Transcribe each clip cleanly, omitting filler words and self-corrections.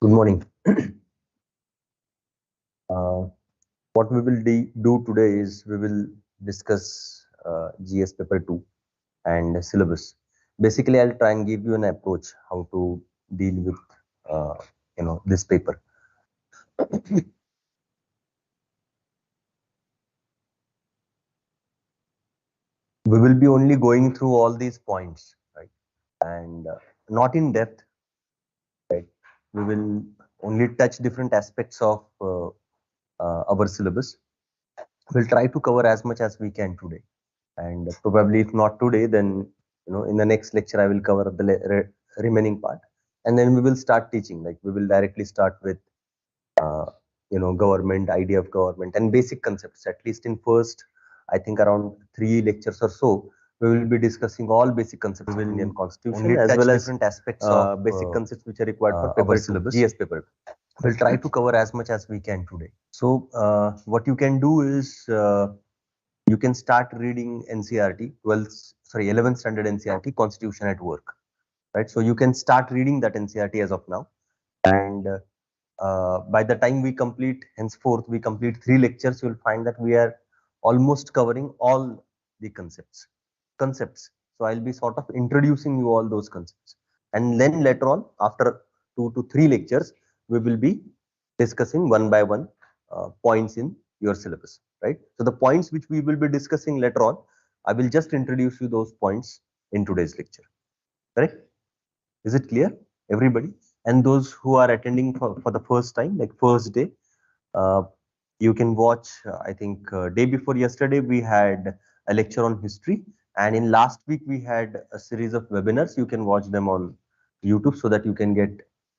Good morning. What we will do today is we will discuss GS paper 2 and syllabus. Basically, I'll try and give you an approach how to deal with this paper. We will be only going through all these points, right? And not in depth, right? We will only touch different aspects of our syllabus. We'll try to cover as much as we can today, and probably if not today, then in the next lecture I will cover the remaining part, and then we will start teaching. Like we will directly start with government, idea of government, and basic concepts. At least in first, I think around 3 lectures or so, we will be discussing all basic concepts of Indian Constitution as well as different aspects of basic concepts which are required for paper syllabus, GS paper. We'll try to cover as much as we can today. So what you can do is you can start reading NCERT, 11th standard NCERT, Constitution at Work, right? So you can start reading that NCERT as of now, and by the time we complete, henceforth we complete 3 lectures, you'll find that we are almost covering all the concepts. So I'll be sort of introducing you all those concepts, and then later on, after 2 to 3 lectures, we will be discussing one by one points in your syllabus, right? So the points which we will be discussing later on, I will just introduce you those points in today's lecture, correct? Is it clear, everybody? And those who are attending for the first time, like first day, you can watch, I think day before yesterday, we had a lecture on history. And in last week, we had a series of webinars. You can watch them on YouTube so that you can get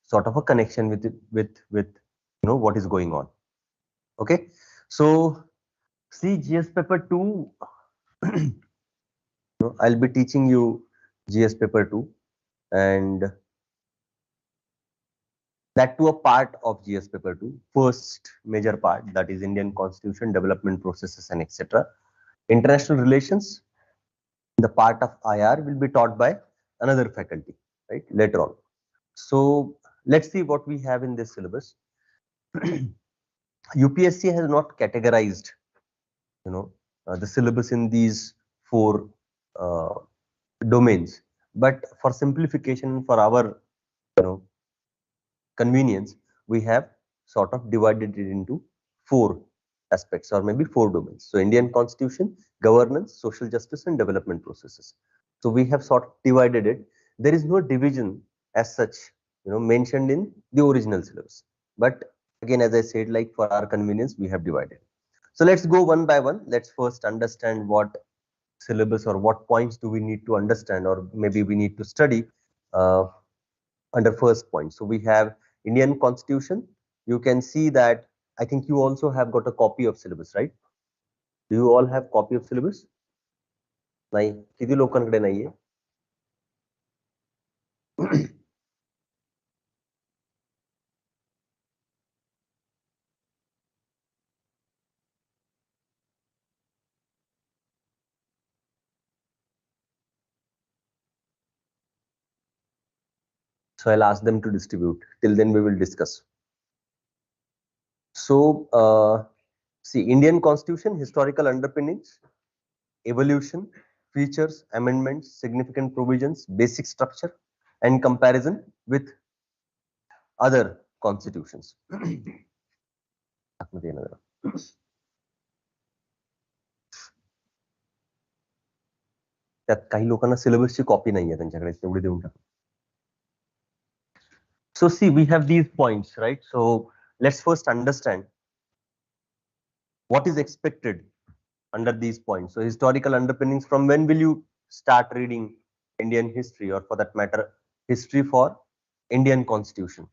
sort of a connection with it, with what is going on. Okay. So see, GS paper 2, I'll be teaching you GS paper 2, and that to a part of GS paper 2, first major part, that is Indian Constitution, development processes, and etc. International relations, the part of IR will be taught by another faculty, right, later on. So let's see what we have in this syllabus. UPSC has not categorized, the syllabus in these 4 domains, but for simplification, for our, convenience, we have sort of divided it into 4 aspects, or maybe 4 domains. So Indian Constitution, governance, social justice, and development processes. So we have sort of divided it. There is no division as such, mentioned in the original syllabus. But again, as I said, like for our convenience, we have divided. So let's go one by one. Let's first understand what syllabus or what points do we need to understand, or maybe we need to study under first point. So we have Indian Constitution. You can see that I think you also have got a copy of syllabus, right? Do you all have copy of syllabus? नाही, किती लोकांकडे नाहीये? So I'll ask them to distribute. Till then, we will discuss. So see, Indian Constitution, historical underpinnings, evolution, features, amendments, significant provisions, basic structure, and comparison with other constitutions. त्यात काही लोकांना सिलेबसची copy नाहीये त्यांच्याकडे, तेवढी देऊन टाका. So see, we have these points, right? So let's first understand what is expected under these points. So historical underpinnings, from when will you start reading Indian history, or for that matter, history for Indian Constitution?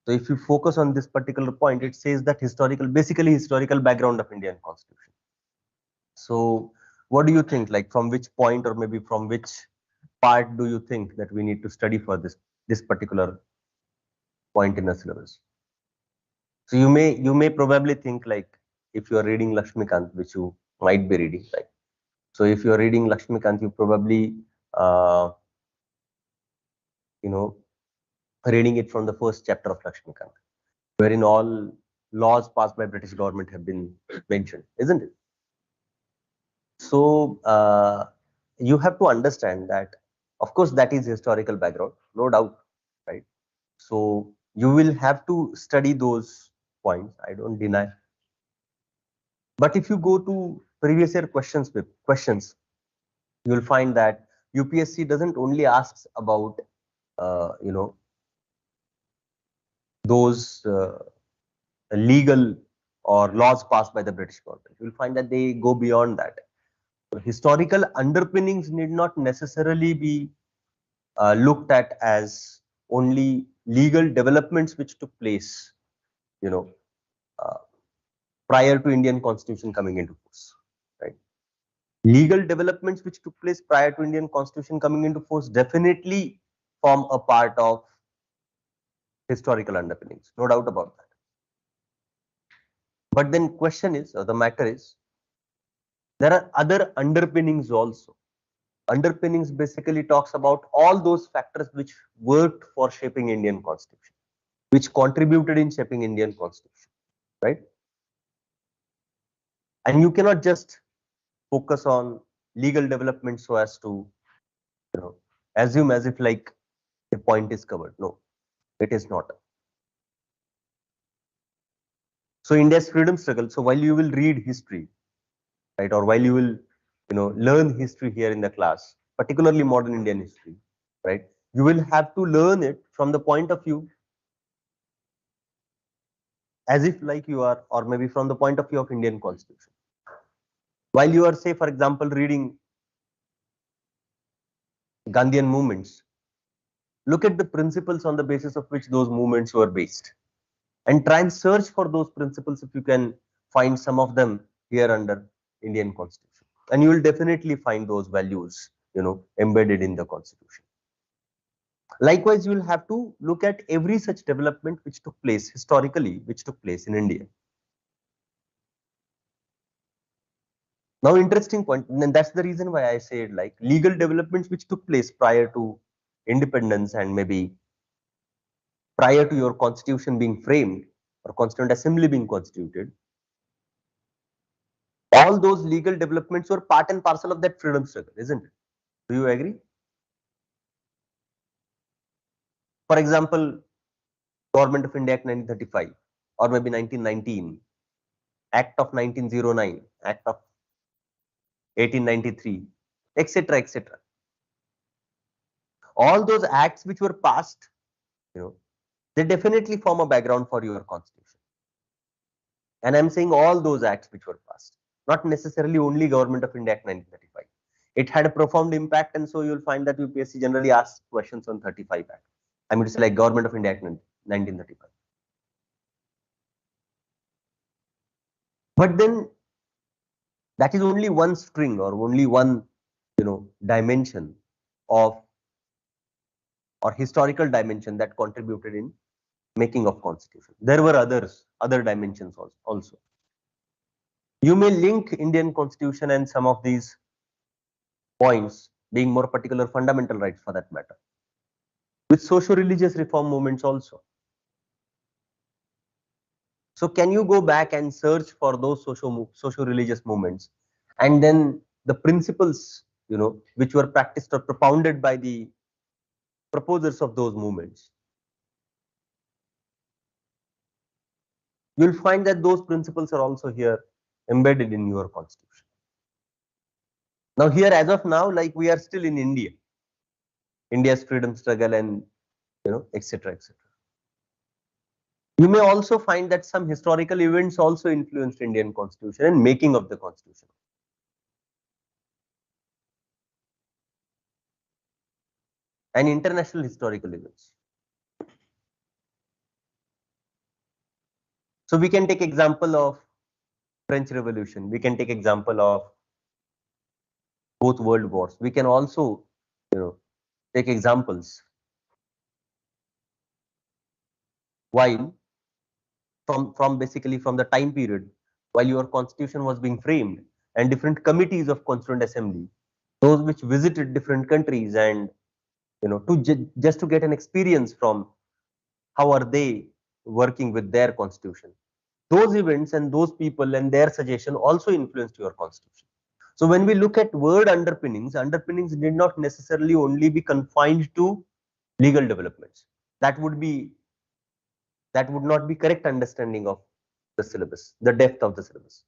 So if you focus on this particular point, it says that basically historical background of Indian Constitution. So what do you think, like from which point, or maybe from which part do you think that we need to study for this particular point in the syllabus? So you may probably think, like, if you are reading Lakshmikant, which you might be reading, right? So if you are reading Lakshmikant, you probably reading it from the first chapter of Lakshmikant, wherein all laws passed by British government have been mentioned, isn't it? So you have to understand that, of course, that is historical background, no doubt, right? So you will have to study those points, I don't deny. But if you go to previous year questions, you will find that UPSC doesn't only ask about, those legal or laws passed by the British government. You will find that they go beyond that. Historical underpinnings need not necessarily be looked at as only legal developments which took place, uh, prior to Indian Constitution coming into force, right? Legal developments which took place prior to Indian Constitution coming into force definitely form a part of historical underpinnings, no doubt about that. But then question is, or the matter is, there are other underpinnings also. Underpinnings basically talks about all those factors which worked for shaping Indian Constitution, which contributed in shaping Indian Constitution, right? And you cannot just focus on legal development so as to, assume as if like a point is covered. No, it is not. So India's freedom struggle. So while you will read history, right, or while you will, learn history here in the class, particularly modern Indian history, right, you will have to learn it from the point of view as if like you are, or maybe from the point of view of Indian Constitution. While you are, say, for example, reading Gandhian movements, look at the principles on the basis of which those movements were based, and try and search for those principles if you can find some of them here under Indian Constitution, and you will definitely find those values, embedded in the Constitution. Likewise, you will have to look at every such development which took place historically, which took place in India. Now, interesting point, and that's the reason why I said like legal developments which took place prior to independence and maybe prior to your constitution being framed or Constituent Assembly being constituted, all those legal developments were part and parcel of that freedom struggle, isn't it? Do you agree? For example, Government of India Act 1935 or maybe 1919, Act of 1909, Act of 1893, etc., etc. All those acts which were passed, they definitely form a background for your constitution. And I'm saying all those acts which were passed, not necessarily only Government of India Act 1935. It had a profound impact, and so you'll find that UPSC generally asks questions on 35 Act. I mean, it's like Government of India Act 1935. But then that is only one string or only one, dimension of or historical dimension that contributed in making of constitution. There were other dimensions also. You may link Indian Constitution and some of these points, being more particular fundamental rights for that matter, with socio-religious reform movements also. So can you go back and search for those socio-religious movements, and then the principles, which were practiced or propounded by the proposers of those movements? You'll find that those principles are also here embedded in your constitution. Now here, as of now, like we are still in India's freedom struggle and, etc., etc. You may also find that some historical events also influenced Indian Constitution and making of the Constitution. And international historical events. So we can take example of French Revolution. We can take example of both world wars. We can also, take examples while from basically from the time period while your constitution was being framed, and different committees of Constituent Assembly, those which visited different countries and, just to get an experience from how are they working with their constitution. Those events and those people and their suggestion also influenced your constitution. So when we look at word underpinnings, underpinnings need not necessarily only be confined to legal developments. That would not be correct understanding of the syllabus, the depth of the syllabus.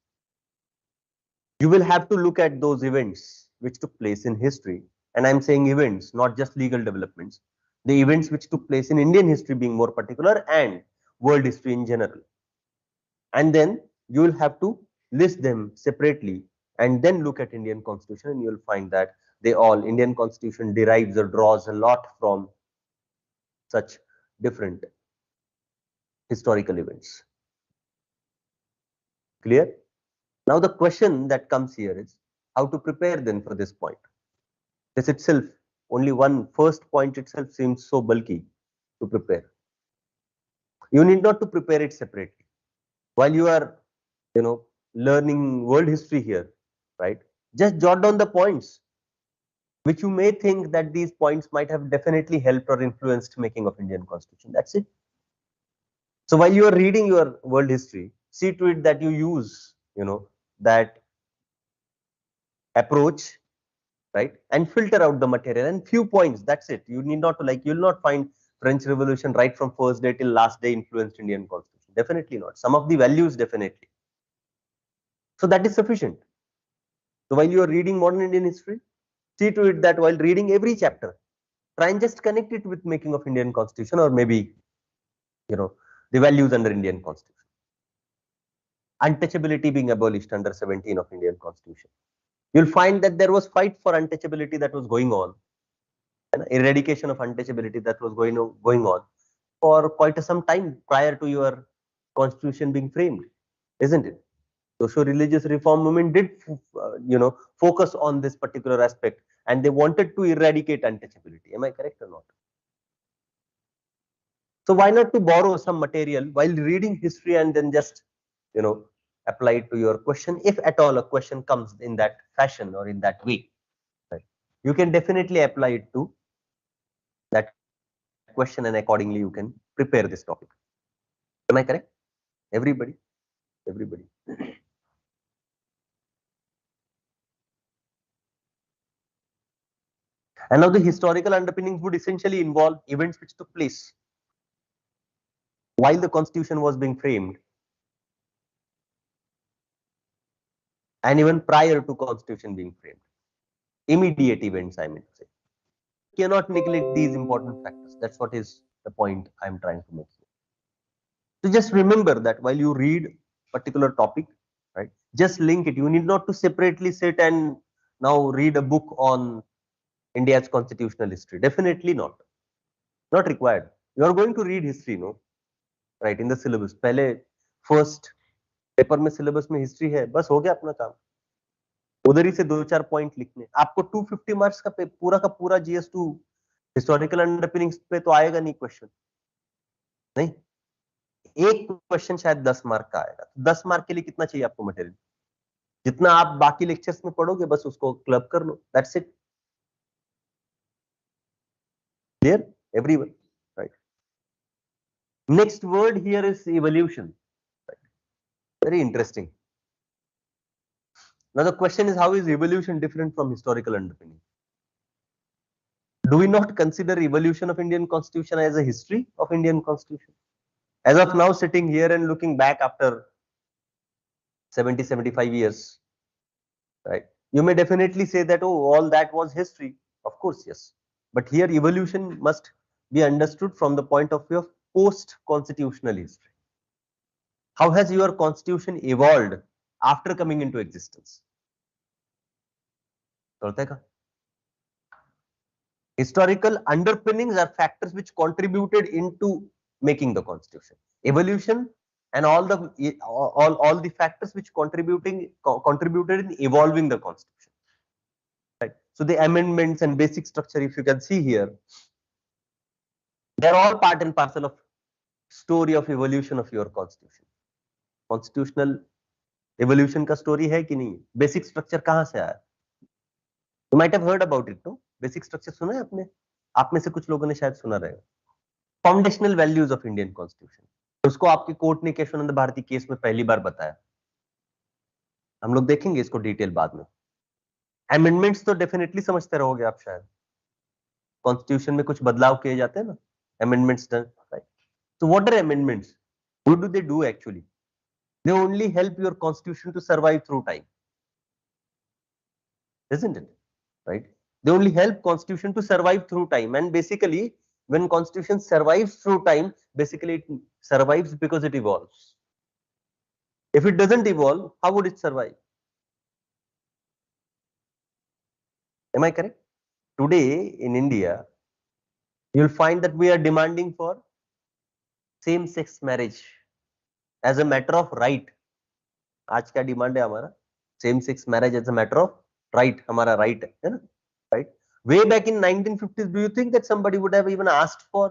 You will have to look at those events which took place in history, and I'm saying events, not just legal developments, the events which took place in Indian history being more particular and world history in general. And then you will have to list them separately and then look at Indian constitution, and you will find that Indian constitution derives or draws a lot from such different historical events. Clear? Now the question that comes here is how to prepare then for this point. This itself, only one first point itself seems so bulky to prepare. You need not to prepare it separately. While you are, learning world history here, right? Just jot down the points which you may think that these points might have definitely helped or influenced making of Indian constitution. That's it. So while you are reading your world history, see to it that you use, that approach, right? And filter out the material and few points. That's it. You need not to, you'll not find French Revolution right from first day till last day influenced Indian constitution. Definitely not. Some of the values definitely. So that is sufficient. So while you are reading modern Indian history, see to it that while reading every chapter, try and just connect it with making of Indian constitution, or maybe, the values under Indian constitution. Untouchability being abolished under 17 of Indian constitution. You'll find that there was fight for untouchability that was going on, and eradication of untouchability that was going on for quite some time prior to your constitution being framed, isn't it? Social religious reform movement did, focus on this particular aspect, and they wanted to eradicate untouchability. Am I correct or not? So why not to borrow some material while reading history and then just, apply it to your question, if at all a question comes in that fashion or in that way. Right? You can definitely apply it to that question, and accordingly you can prepare this topic. Am I correct? Everybody? Everybody. And now the historical underpinnings would essentially involve events which took place while the constitution was being framed and even prior to constitution being framed. Immediate events, I mean to say. You cannot neglect these important factors. That's what is the point I'm trying to make. So just remember that while you read particular topic, right, just link it. You need not to separately sit and now read a book on India's constitutional history. Definitely not. Not required. You are going to read history, no? Right, in the syllabus. पहले first paper में syllabus में history है, बस हो गया अपना काम. उधर ही से 2-4 पॉइंट लिखने. आपको 250 मार्क्स का पूरा GS2 हिस्टोरिकल अंडरपिनिंग्स पे तो आएगा नहीं क्वेश्चन. नहीं, एक क्वेश्चन शायद 10 मार्क का आएगा. 10 मार्क के लिए कितना चाहिए आपको मटेरियल? जितना आप बाकी लेक्चर्स में पढ़ोगे बस उसको क्लब कर लो. That's it. Clear? Everyone, right? Next word here is evolution. Right? Very interesting. Now the question is, how is evolution different from historical underpinning? Do we not consider evolution of Indian constitution as a history of Indian constitution? As of now, sitting here and looking back after 70-75 years, right? You may definitely say that, oh, all that was history. Of course, yes. But here evolution must be understood from the point of view of post-constitutional history. How has your constitution evolved after coming into existence? Historical underpinnings are factors which contributed into making the constitution. Evolution and all the factors which contributed in evolving the constitution. Right. So the amendments and basic structure, if you can see here, they're all part and parcel of story of evolution of your constitution. Constitutional evolution का story है कि नहीं? Basic structure कहाँ से आया? You might have heard about it, no? Basic structure सुना है आपने? आप में से कुछ लोगों ने शायद सुना रहेगा. Foundational values of Indian constitution. उसको आपके कोर्ट ने केशवानंद भारती केस में पहली बार बताया। हम लोग देखेंगे इसको डिटेल बाद में। अमेंडमेंट्स तो डेफिनेटली समझते रहोगे आप, शायद कॉन्स्टिट्यूशन में कुछ बदलाव किए जाते हैं ना, amendments done, right? So what are amendments? What do they do actually? They only help your constitution to survive through time, isn't it? Right? They only help constitution to survive through time, and basically when constitution survives through time, basically it survives because it evolves. If it doesn't evolve, how would it survive? Am I correct? Today in India, you'll find that we are demanding for same sex marriage as a matter of right. आज क्या demand है हमारा? Same sex marriage as a matter of right, हमारा right है ना, right? Way back in 1950s, do you think that somebody would have even asked for?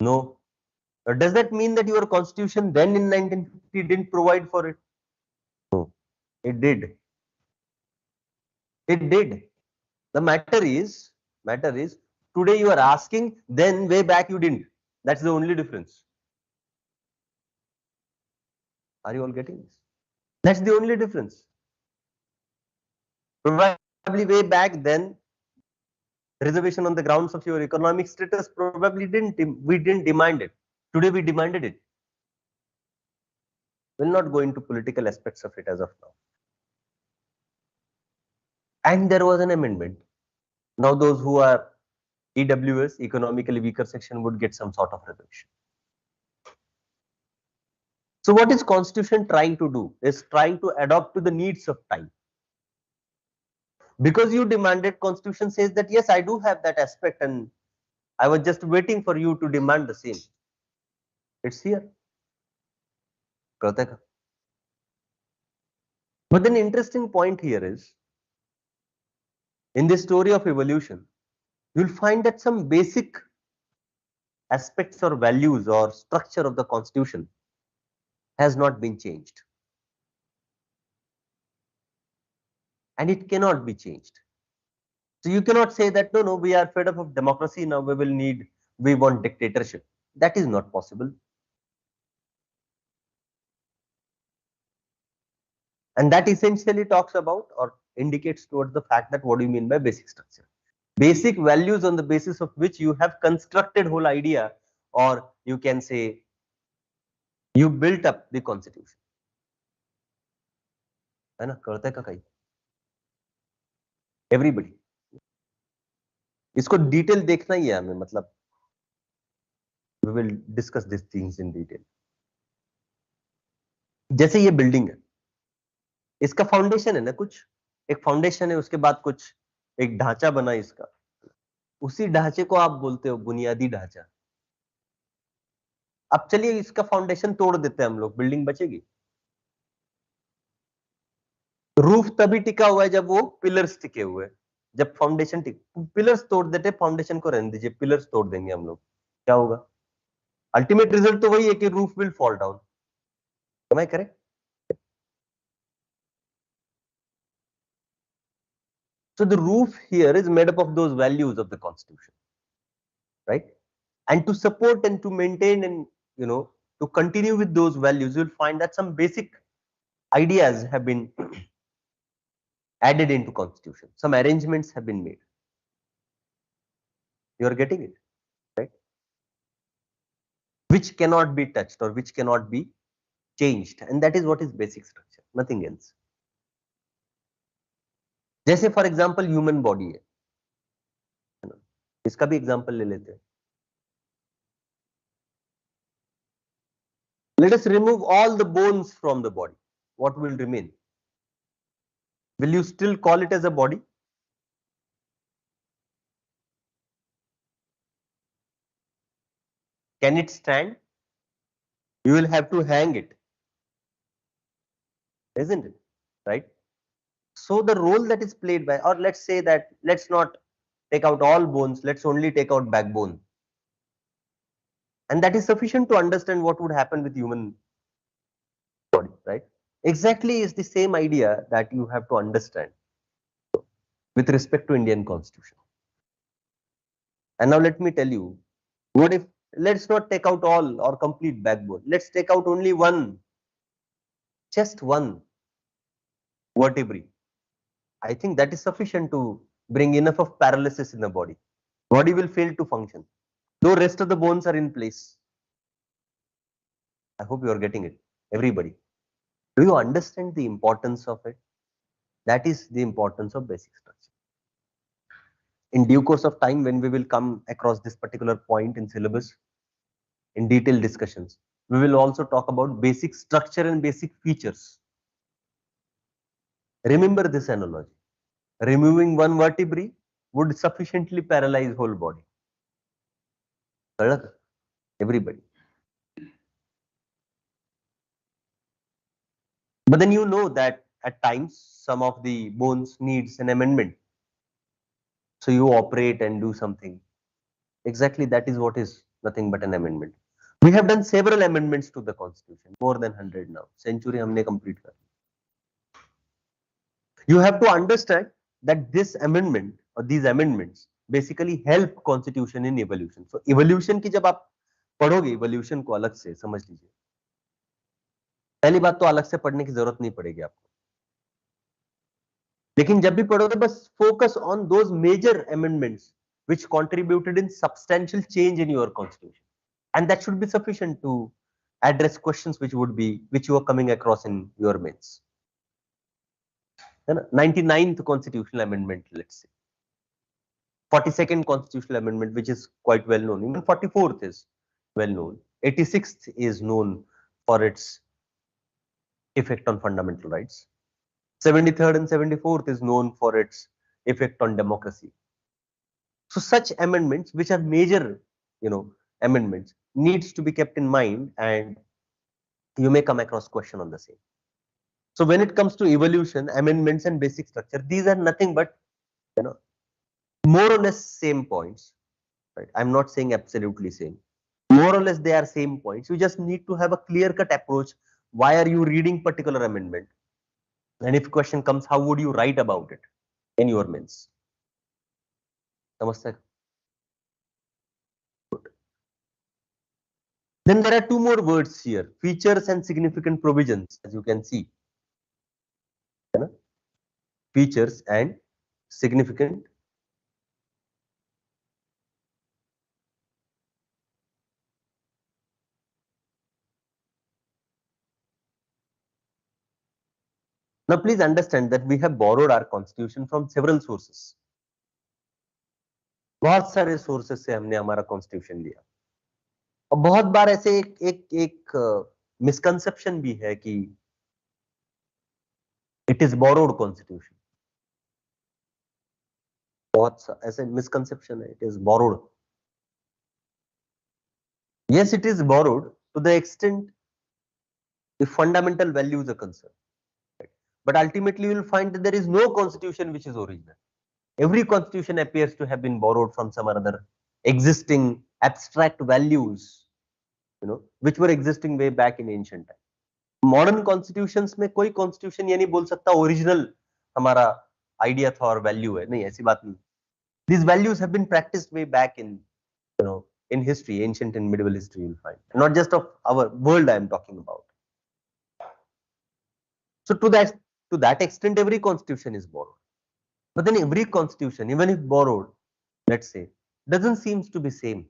No. Does that mean that your constitution then in 1950 didn't provide for it? No, it did. It did. The matter is today you are asking, then way back you didn't. That's the only difference. Are you all getting this? That's the only difference. Probably way back then, reservation on the grounds of your economic status probably we didn't demand it. Today we demanded it. We'll not go into political aspects of it as of now. And there was an amendment. Now those who are EWS, economically weaker section, would get some sort of reservation. So what is Constitution trying to do? Is trying to adapt to the needs of time. Because you demanded, Constitution says that yes, I do have that aspect and I was just waiting for you to demand the same. It's here. But then interesting point here is, in this story of evolution, you'll find that some basic aspects or values or structure of the Constitution has not been changed. And it cannot be changed. So you cannot say that, no, we are fed up of democracy, now we want dictatorship. That is not possible. And that essentially talks about or indicates towards the fact that what do you mean by basic structure? Basic values on the basis of which you have constructed whole idea, or you can say you built up the Constitution. है ना, करते का कहीं everybody इसको detail देखना ही है हमें, मतलब we will discuss this things in detail. जैसे ये बिल्डिंग है, इसका फाउंडेशन है ना, कुछ एक फाउंडेशन है, उसके बाद कुछ एक ढांचा बना इसका, उसी ढांचे को आप बोलते हो बुनियादी ढांचा। अब चलिए इसका फाउंडेशन तोड़ देते हैं हम लोग, बिल्डिंग बचेगी? रूफ तभी टिका हुआ है जब वो पिलर्स टिके हुए, जब फाउंडेशन पिलर्स तोड़ देते, फाउंडेशन को रहने दीजिए, पिलर्स तोड़ देंगे हम लोग, क्या होगा? अल्टीमेट रिजल्ट तो वही है कि roof will fall down. Am I correct? So the roof here is made up of those values of the Constitution, right? And to support and to maintain and to continue with those values, you'll find that some basic ideas have been added into Constitution. Some arrangements have been made. You are getting it, right? Which cannot be touched or which cannot be changed, and that is what is basic structure, nothing else. जैसे for example human body है, इसका भी example ले लेते हैं। Let us remove all the bones from the body. What will remain? Will you still call it as a body? Can it stand? You will have to hang it, isn't it? Right? So the role that is played by, or let's say that let's not take out all bones, let's only take out backbone. And that is sufficient to understand what would happen with human body, right? Exactly is the same idea that you have to understand with respect to Indian Constitution. And now let me tell you, what if Let's not take out all or complete backbone. Let's take out only one, just one vertebrae. I think that is sufficient to bring enough of paralysis in the body. Body will fail to function. Though rest of the bones are in place. I hope you are getting it. Everybody. Do you understand the importance of it? That is the importance of basic structure. In due course of time, when we will come across this particular point in syllabus, in detailed discussions, we will also talk about basic structure and basic features. Remember this analogy. Removing one vertebrae would sufficiently paralyze whole body. Everybody. But then you know that at times some of the bones needs an amendment. So you operate and do something. Exactly, that is what is nothing but an amendment. We have done several amendments to the constitution, more than 100 now. Century हमने complete कर. You have to understand that this amendment or these amendments basically help constitution in evolution. So evolution की जब आप पढ़ोगे evolution को अलग से समझ लीजिए. पहली बात तो अलग से पढ़ने की जरूरत नहीं पड़ेगी आपको. लेकिन जब भी पढ़ोगे बस focus on those major amendments which contributed in substantial change in your constitution, and that should be sufficient to address questions which you are coming across in your mains. 99th constitutional amendment, let's say 42nd constitutional amendment, which is quite well known. Even 44th is well known. 86th is known for its effect on fundamental rights. 73rd and 74th is known for its effect on democracy. So such amendments, which are major, amendments, needs to be kept in mind, and you may come across question on the same. So when it comes to evolution, amendments and basic structure, these are nothing but, more or less same points, right? I'm not saying absolutely same. More or less they are same points. You just need to have a clear-cut approach. Why are you reading particular amendment? And if question comes, how would you write about it in your mains? Namaste. Good. Then there are two more words here, features and significant provisions, as you can see. Features and significant . Now, please understand that we have borrowed our constitution from several sources. बहुत सारे sources से हमने हमारा constitution लिया. और बहुत बार ऐसे एक misconception भी है कि it is borrowed constitution. बहुत ऐसे misconception है, it is borrowed. Yes, it is borrowed to the extent the fundamental values are concerned. But ultimately, you will find that there is no constitution which is original. Every constitution appears to have been borrowed from some other existing abstract values, which were existing way back in ancient time. Modern constitutions में कोई constitution ये नहीं बोल सकता original हमारा idea था और value है. नहीं, ऐसी बात नहीं. These values have been practiced way back in, in history, ancient and medieval history. You'll find, not just of our world I am talking about. So to that extent, every constitution is borrowed. But then every constitution, even if borrowed, let's say, doesn't seem to be same.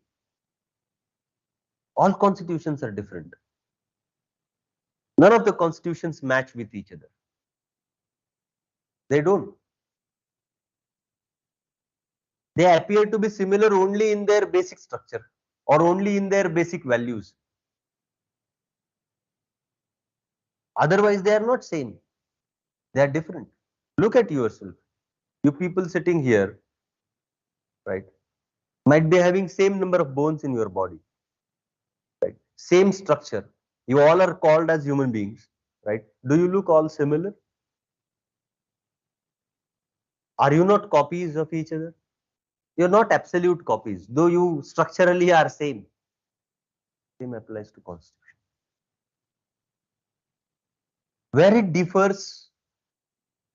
All constitutions are different. None of the constitutions match with each other. They don't. They appear to be similar only in their basic structure or only in their basic values. Otherwise, they are not same. They are different. Look at yourself. You people sitting here, right, might be having same number of bones in your body, right? Same structure. You all are called as human beings, right? Do you look all similar? Are you not copies of each other? You're not absolute copies, though you structurally are same. Same applies to constitution. Where it differs,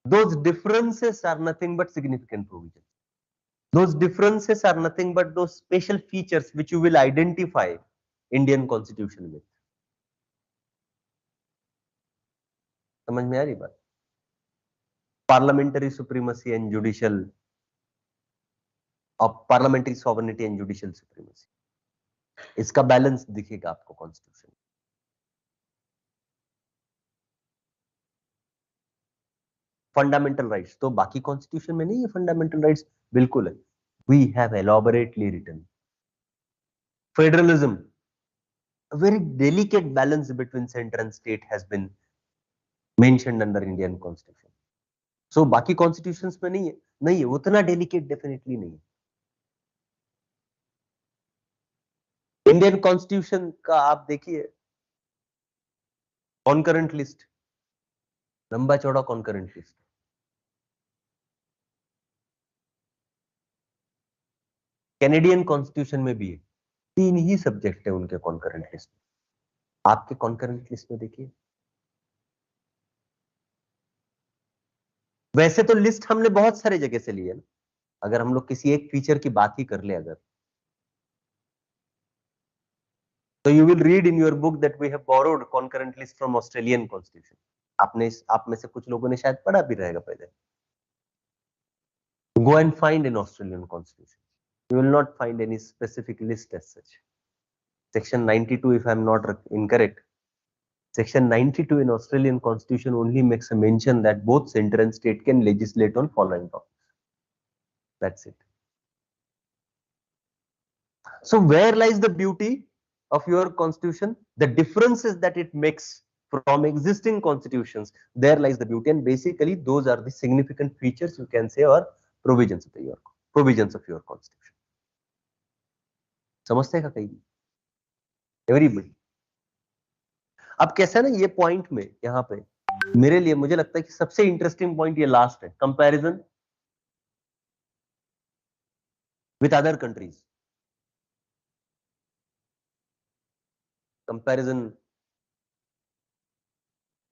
those differences are nothing but significant provisions. those differences are nothing but those special features which you will identify Indian constitution with. समझ में आ रही बात? Parliamentary supremacy and judicial, parliamentary sovereignty and judicial supremacy, इसका balance दिखेगा आपको constitution. Fundamental rights तो बाकी कॉन्स्टिट्यूशन में नहीं है, फंडामेंटल राइट्स बिल्कुल है, we have elaborately written. Federalism, a very delicate balance between center and state has been mentioned under Indian constitution. So बाकी constitutions में नहीं है उतना delicate, definitely नहीं है। इंडियन कॉन्स्टिट्यूशन का आप देखिए कॉन्करेंट लिस्ट, लंबा चौड़ा कॉन्करेंट लिस्ट। कैनेडियन कॉन्स्टिट्यूशन में भी है, 3 ही सब्जेक्ट है उनके कॉन्करेंट लिस्ट में। आपके कॉन्करेंट लिस्ट में देखिए, वैसे तो लिस्ट हमने बहुत सारे जगह से ली है ना, अगर हम लोग किसी एक फीचर की बात ही कर ले अगर, so you will read in your book that we have borrowed concurrent list from Australian constitution. आप में से कुछ लोगों ने शायद पढ़ा भी रहेगा पहले। Go and find in Australian constitution. You will not find any specific list as such. Section 92, if I am not incorrect, Section 92 in Australian constitution only makes a mention that both center and state can legislate on following topics. That's it. So where lies the beauty of your constitution? The differences that it makes from existing constitutions, there lies the beauty, and basically those are the significant features you can say or provisions of your constitution. समझते हैं कहीं everybody? अब कैसा ना ये point में यहाँ पे मेरे लिए मुझे लगता है कि सबसे इंटरेस्टिंग पॉइंट ये लास्ट है, comparison with other countries. Comparison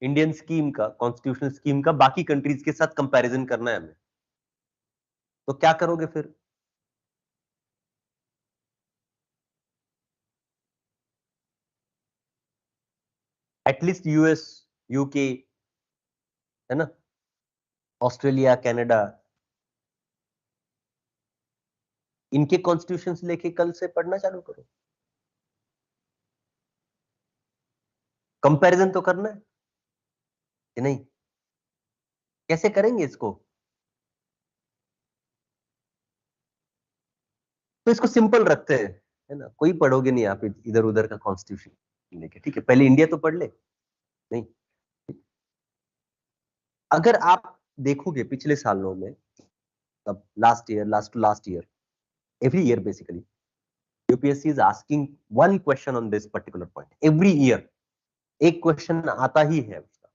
Indian scheme का, कॉन्स्टिट्यूशनल स्कीम का बाकी कंट्रीज के साथ कंपैरिजन करना है हमें, तो क्या करोगे फिर? एटलीस्ट यूएस, यूके, है ना, ऑस्ट्रेलिया, कनाडा, इनके कॉन्स्टिट्यूशंस लेके कल से पढ़ना चालू करो। कंपैरिजन तो करना है कि नहीं? कैसे करेंगे इसको? तो इसको सिंपल रखते हैं, है ना, कोई पढ़ोगे नहीं आप इधर उधर का कॉन्स्टिट्यूशन लेके, ठीक है? पहले इंडिया तो पढ़ ले। नहीं, अगर आप देखोगे पिछले सालों में, अब last year, every year basically UPSC is asking one question on this particular point every year। एक क्वेश्चन आता ही है उसका,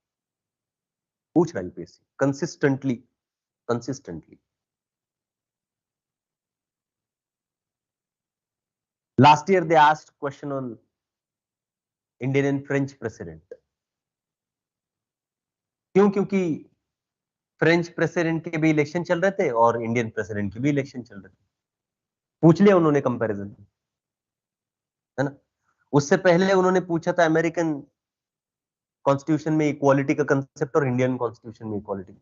पूछ रहा है UPSC consistently. Last year they asked question on Indian and French president. क्यों? क्योंकि फ्रेंच प्रेसिडेंट के भी इलेक्शन चल रहे थे और इंडियन प्रेसिडेंट के भी इलेक्शन चल रहे थे, पूछ लिया उन्होंने कंपैरिजन, है ना। उससे पहले उन्होंने पूछा था अमेरिकन कॉन्स्टिट्यूशन में इक्वालिटी का कंसेप्ट और इंडियन कॉन्स्टिट्यूशन में इक्वालिटी।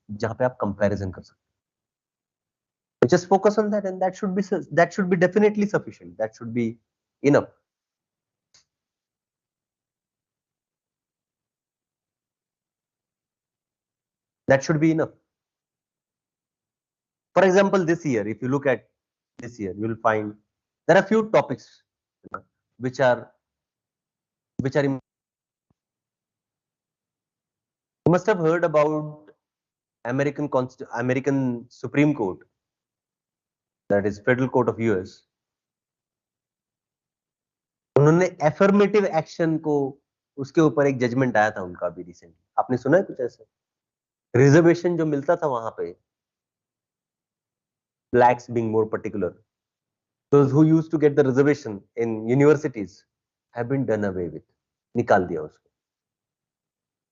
जहां पे आप कंपैरिजन कर सकते हैं, just focus on that and that should be definitely sufficient, that should be enough। That should be enough। For example, this year, if you look at this year, you will find there are few topics which are you must have heard about American Supreme Court, that is Federal Court of US, उन्होंने affirmative action को, उसके ऊपर एक judgement आया था उनका अभी recently, आपने सुना है कुछ ऐसे? रिजर्वेशन जो मिलता था वहां पे, blacks being more particular, those who used to get the reservation in universities have been done away with, निकाल दिया उसको.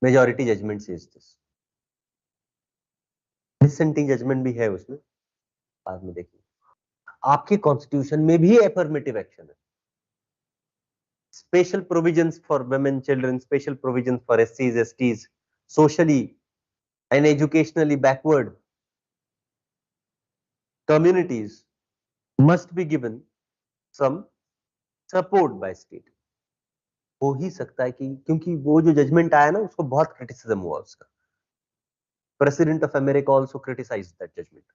Majority judgment says this. Dissenting judgment भी है उसमें, बाद में देखिए. आपके कॉन्स्टिट्यूशन में भी एफर्मेटिव एक्शन है. Special provisions for women children, special provisions for एससीज STs, socially and educationally backward communities must be given some support by state. हो ही सकता है कि, क्योंकि वो जो जजमेंट आया ना उसको बहुत क्रिटिसिज्म हुआ उसका. President of America also criticized that judgment.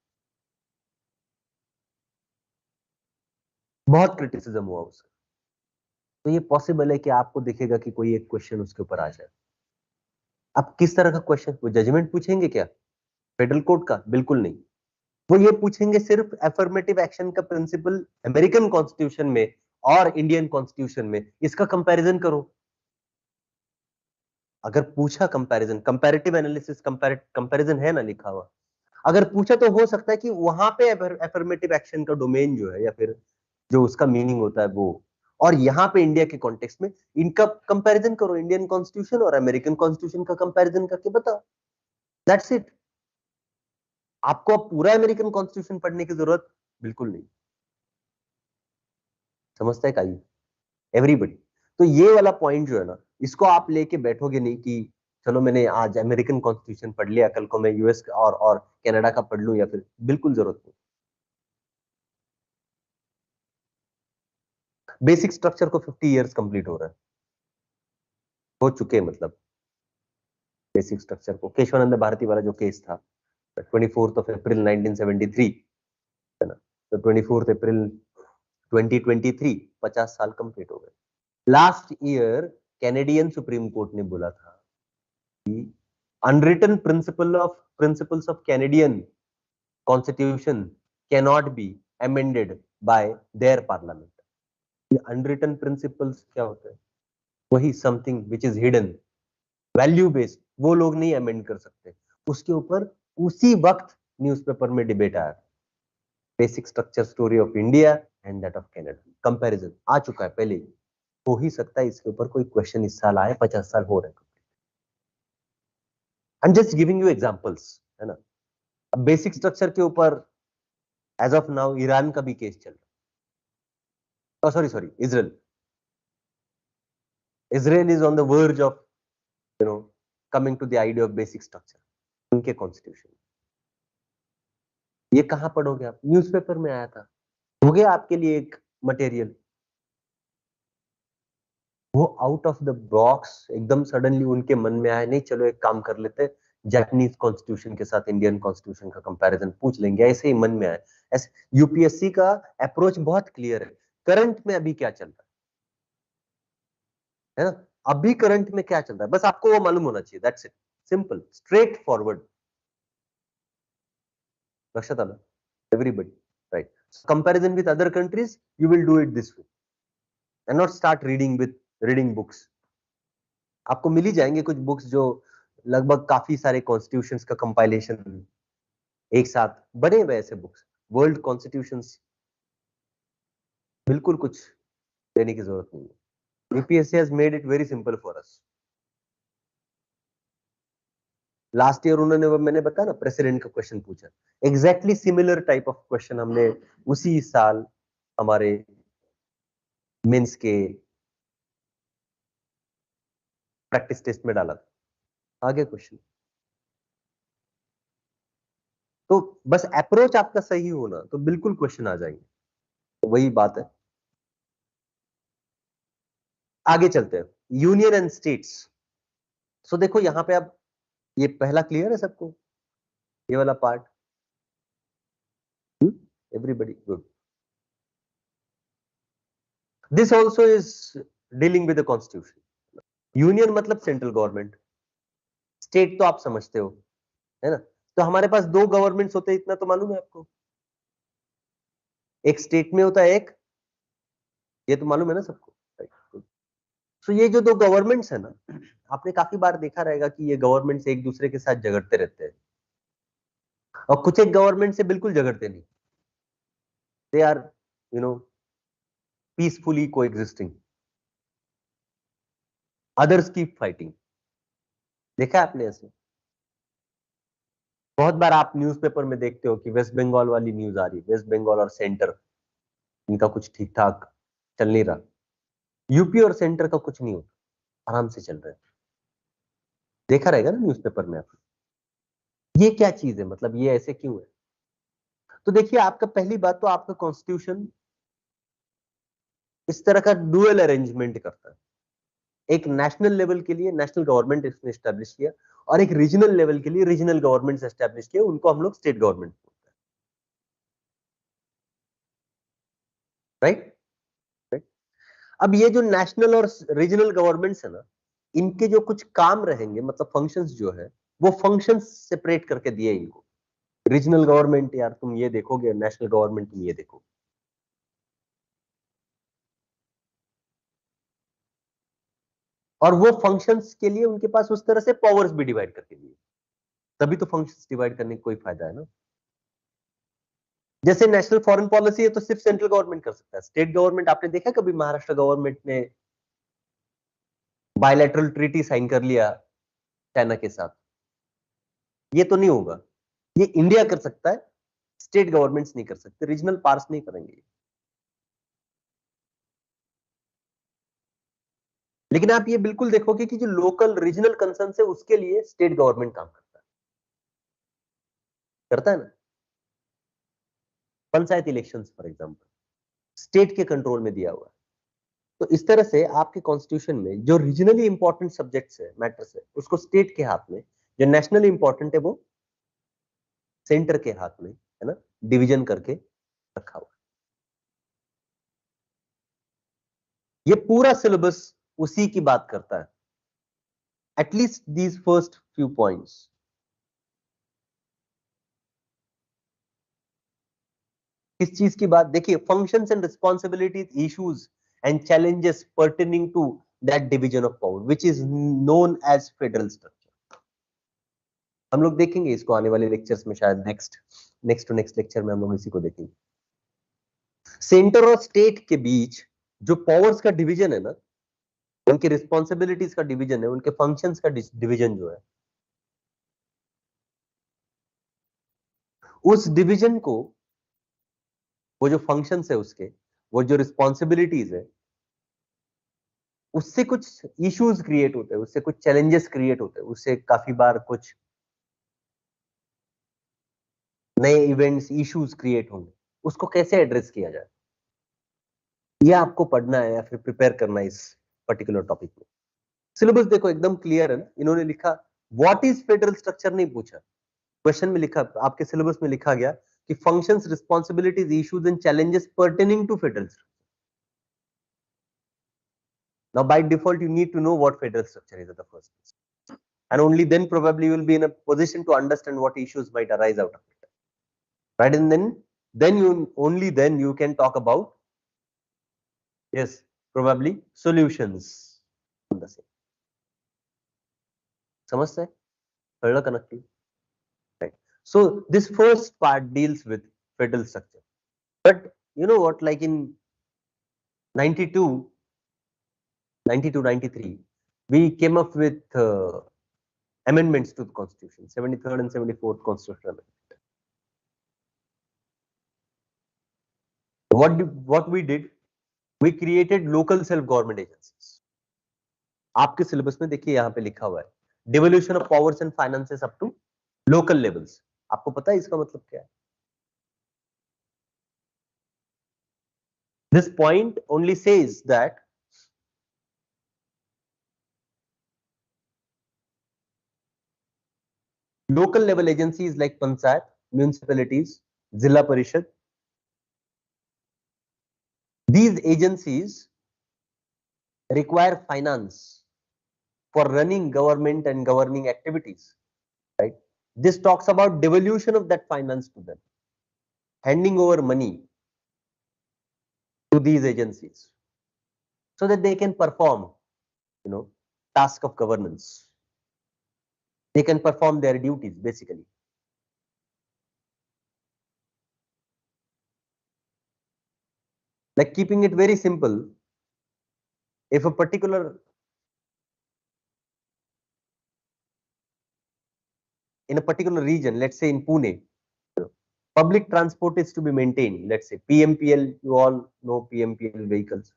बहुत क्रिटिसिज्म हुआ उसका. तो ये पॉसिबल है कि आपको दिखेगा कि कोई एक क्वेश्चन उसके ऊपर आ जाए. अब किस तरह का क्वेश्चन? वो जजमेंट पूछेंगे क्या फेडरल कोर्ट का? बिल्कुल नहीं. वो ये पूछेंगे सिर्फ एफर्मेटिव एक्शन का प्रिंसिपल अमेरिकन कॉन्स्टिट्यूशन में और इंडियन कॉन्स्टिट्यूशन में, इसका कंपैरिजन करो. अगर पूछा कंपैरिजन, कंपैरेटिव एनालिसिस, कंपैरिजन है ना लिखा हुआ, अगर पूछा तो हो सकता है कि वहां पे एफर्मेटिव एक्शन का डोमेन जो है या फिर जो उसका मीनिंग होता है वो, और यहाँ पे इंडिया के कॉन्टेक्स्ट में इनका कंपैरिजन करो. इंडियन कॉन्स्टिट्यूशन और अमेरिकन कॉन्स्टिट्यूशन का कंपैरिजन करके बताओ. That's it. आपको अब पूरा अमेरिकन कॉन्स्टिट्यूशन पढ़ने की जरूरत बिल्कुल नहीं. समझता है काई एवरीबडी? तो ये वाला पॉइंट जो है ना, इसको आप लेके बैठोगे नहीं कि चलो मैंने आज अमेरिकन कॉन्स्टिट्यूशन पढ़ लिया, कल को मैं यूएस और कनाडा का पढ़ लूं या फिर, बिल्कुल जरूरत नहीं. बेसिक स्ट्रक्चर को 50 इयर्स कंप्लीट हो रहा है, हो चुके मतलब. बेसिक स्ट्रक्चर को केशवानंद भारती वाला जो केस था 24 अप्रैल 1973, है ना, तो 24 अप्रैल 2023 50 साल कंप्लीट हो गए. Last year Canadian supreme court ने बोला था कि unwritten principles of Canadian constitution cannot be amended bye there parliament. ये अनरिटन प्रिंसिपल्स क्या होता है? वही something which is hidden, value based, वो लोग नहीं अमेंड कर सकते. उसके ऊपर उसी वक्त न्यूज़पेपर में डिबेट आया. Basic structure story of India and that of Canada, comparison आ चुका है पहले ही. हो ही सकता है इसके ऊपर कोई क्वेश्चन इस साल आए, 50 साल हो रहे हैं. I am just giving you examples, है ना. अब बेसिक स्ट्रक्चर के ऊपर एज ऑफ नाउ ईरान का भी केस चल रहा है. Sorry Israel. Israel is on the verge of coming to the idea of basic structure. उनके कॉन्स्टिट्यूशन. ये कहां पढ़ोगे आप? न्यूज़पेपर में आया था. हो गया आपके लिए एक मटेरियल. वो आउट ऑफ द बॉक्स एकदम सडनली उनके मन में आया, नहीं चलो एक काम कर लेते, जापानीज कॉन्स्टिट्यूशन के साथ इंडियन कॉन्स्टिट्यूशन का कंपैरिजन पूछ लेंगे. ऐसे ही मन में आया. ऐसे यूपीएससी का अप्रोच बहुत क्लियर है. करंट में अभी क्या चल रहा है ना, अभी करंट में क्या चल रहा है, बस आपको वो मालूम होना चाहिए. That's it. Simple, straight forward. लक्षात आलं? Everybody, right. Comparison with other countries, you will do it this way and not start reading books. आपको मिल ही जाएंगे कुछ बुक्स जो लगभग काफी सारे कॉन्स्टिट्यूशंस का कंपाइलेशन एक साथ बने हुए. ऐसे बुक्स, वर्ल्ड कॉन्स्टिट्यूशंस, बिल्कुल कुछ देने की जरूरत नहीं है. UPSC has made it very simple for us. Last year उन्होंने, मैंने बताया ना, प्रेसिडेंट का क्वेश्चन पूछा. Exactly similar type of question हमने उसी साल हमारे मेंस के प्रैक्टिस टेस्ट में डाला था. आगे क्वेश्चन. तो बस अप्रोच आपका सही होना तो बिल्कुल क्वेश्चन आ जाएंगे. तो वही बात है. आगे चलते हैं. Union and states. सो देखो यहां पे अब ये पहला क्लियर है सबको, ये वाला part? Everybody good. This also is dealing with the constitution. Union मतलब सेंट्रल गवर्नमेंट. स्टेट तो आप समझते हो, है ना. तो हमारे पास दो गवर्नमेंट्स होते हैं, इतना तो मालूम है आपको. एक स्टेट में होता है एक, ये तो मालूम है ना सबको. तो ये जो दो गवर्नमेंट्स है ना, आपने काफी बार देखा रहेगा कि ये गवर्नमेंट्स एक दूसरे के साथ झगड़ते रहते हैं, और कुछ एक गवर्नमेंट से बिल्कुल झगड़ते नहीं, they are you know peacefully coexisting, others keep fighting. देखा है आपने ऐसे? बहुत बार आप न्यूज़पेपर में देखते हो कि वेस्ट बंगाल वाली न्यूज आ रही है, वेस्ट बंगाल और सेंटर, इनका कुछ ठीक ठाक चल नहीं रहा, यूपी और सेंटर का कुछ नहीं होता, आराम से चल रहा है। देखा रहेगा ना न्यूज़पेपर में आपने। ये क्या चीज है, मतलब ये ऐसे क्यों है? तो देखिए, आपका पहली बात तो आपका कॉन्स्टिट्यूशन इस तरह का डुअल अरेंजमेंट करता है। एक नेशनल लेवल के लिए नेशनल गवर्नमेंट इसने स्टैब्लिश किया, और एक रीजनल लेवल के लिए रीजनल गवर्नमेंट स्टैब्लिश किया, उनको हम लोग स्टेट गवर्नमेंट, राइट? अब ये जो नेशनल और रीजनल गवर्नमेंट्स है ना, इनके जो कुछ काम रहेंगे, मतलब फंक्शंस जो है, वो फंक्शंस सेपरेट करके दिए इनको। रीजनल गवर्नमेंट यार तुम ये देखोगे, नेशनल गवर्नमेंट तुम ये देखोगे, और वो फंक्शंस के लिए उनके पास उस तरह से पावर्स भी डिवाइड करके दिए, तभी तो फंक्शंस डिवाइड करने का कोई फायदा है ना। जैसे नेशनल फॉरेन पॉलिसी है तो सिर्फ सेंट्रल गवर्नमेंट कर सकता है, स्टेट गवर्नमेंट आपने देखा कभी महाराष्ट्र गवर्नमेंट ने बायलैटरल ट्रीटी साइन कर लिया चाइना के साथ? ये तो नहीं होगा। ये इंडिया कर सकता है, स्टेट गवर्नमेंट्स नहीं कर सकते, रीजनल पार्स नहीं करेंगे। लेकिन आप ये बिल्कुल देखोगे कि जो लोकल रीजनल कंसर्न है उसके लिए स्टेट गवर्नमेंट काम करता है ना। Panchayat elections for example state के कंट्रोल में दिया हुआ है। तो इस तरह से आपके कॉन्स्टिट्यूशन में जो रीजनली इंपॉर्टेंट सब्जेक्ट्स है, मैटर्स है, उसको स्टेट के हाथ में, जो नेशनली इंपॉर्टेंट है वो सेंटर के हाथ में, है ना, डिवीजन करके रखा हुआ है। ये पूरा सिलेबस उसी की बात करता है, at least these first few points. किस चीज की बात? देखिए, functions and responsibilities, issues and challenges pertaining to that division of power which is known as federal structure. हम लोग देखेंगे इसको आने वाले लेक्चर्स में, शायद नेक्स्ट टू नेक्स्ट लेक्चर में हम लोग इसी को देखेंगे। सेंटर और स्टेट के बीच जो पावर्स का डिवीजन है ना, उनकी रिस्पॉन्सिबिलिटीज का डिवीजन है, उनके फंक्शंस का डिवीजन जो है, उस डिवीजन को, वो जो फंक्शंस है उसके, वो जो रिस्पॉन्सिबिलिटीज है, उससे कुछ इश्यूज क्रिएट होते हैं, उससे कुछ चैलेंजेस क्रिएट होते हैं, उससे काफी बार कुछ नए इवेंट्स, इश्यूज क्रिएट होंगे। उसको कैसे एड्रेस किया जाए, ये आपको पढ़ना है या फिर प्रिपेयर करना है इस पर्टिकुलर टॉपिक में। सिलेबस देखो एकदम क्लियर है ना, इन्होंने लिखा व्हाट इज फेडरल स्ट्रक्चर नहीं पूछा, क्वेश्चन में लिखा, आपके सिलेबस में लिखा गया कि functions, responsibilities, issues and challenges pertaining to federal structure. Now, by default, you need to know what federal structure is at the first place. And only then probably you will be in a position to understand what issues might arise out of it. Right? And then you only then you can talk about, yes, probably solutions on the same. समझते हैं? कळलं का नक्की? Right. So this first part deals with federal structure. But you know what, like in 92, 93, we came up with amendments to the constitution, 73rd and 74th constitutional amendment. What we did, we created local self government agencies. आपके syllabus में देखिए यहाँ पे लिखा हुआ है devolution of powers and finances up to local levels. आपको पता है इसका मतलब क्या है? This point only says that local level agencies like panchayat, municipalities, Zilla Parishad, these agencies require finance for running government and governing activities, right? This talks about devolution of that finance to them, handing over money to these agencies so that they can perform task of governance. They can perform their duties basically. Like keeping it very simple, if a particular in a particular region, let's say in Pune, public transport is to be maintained. Let's say PMPL, you all know PMPL vehicles.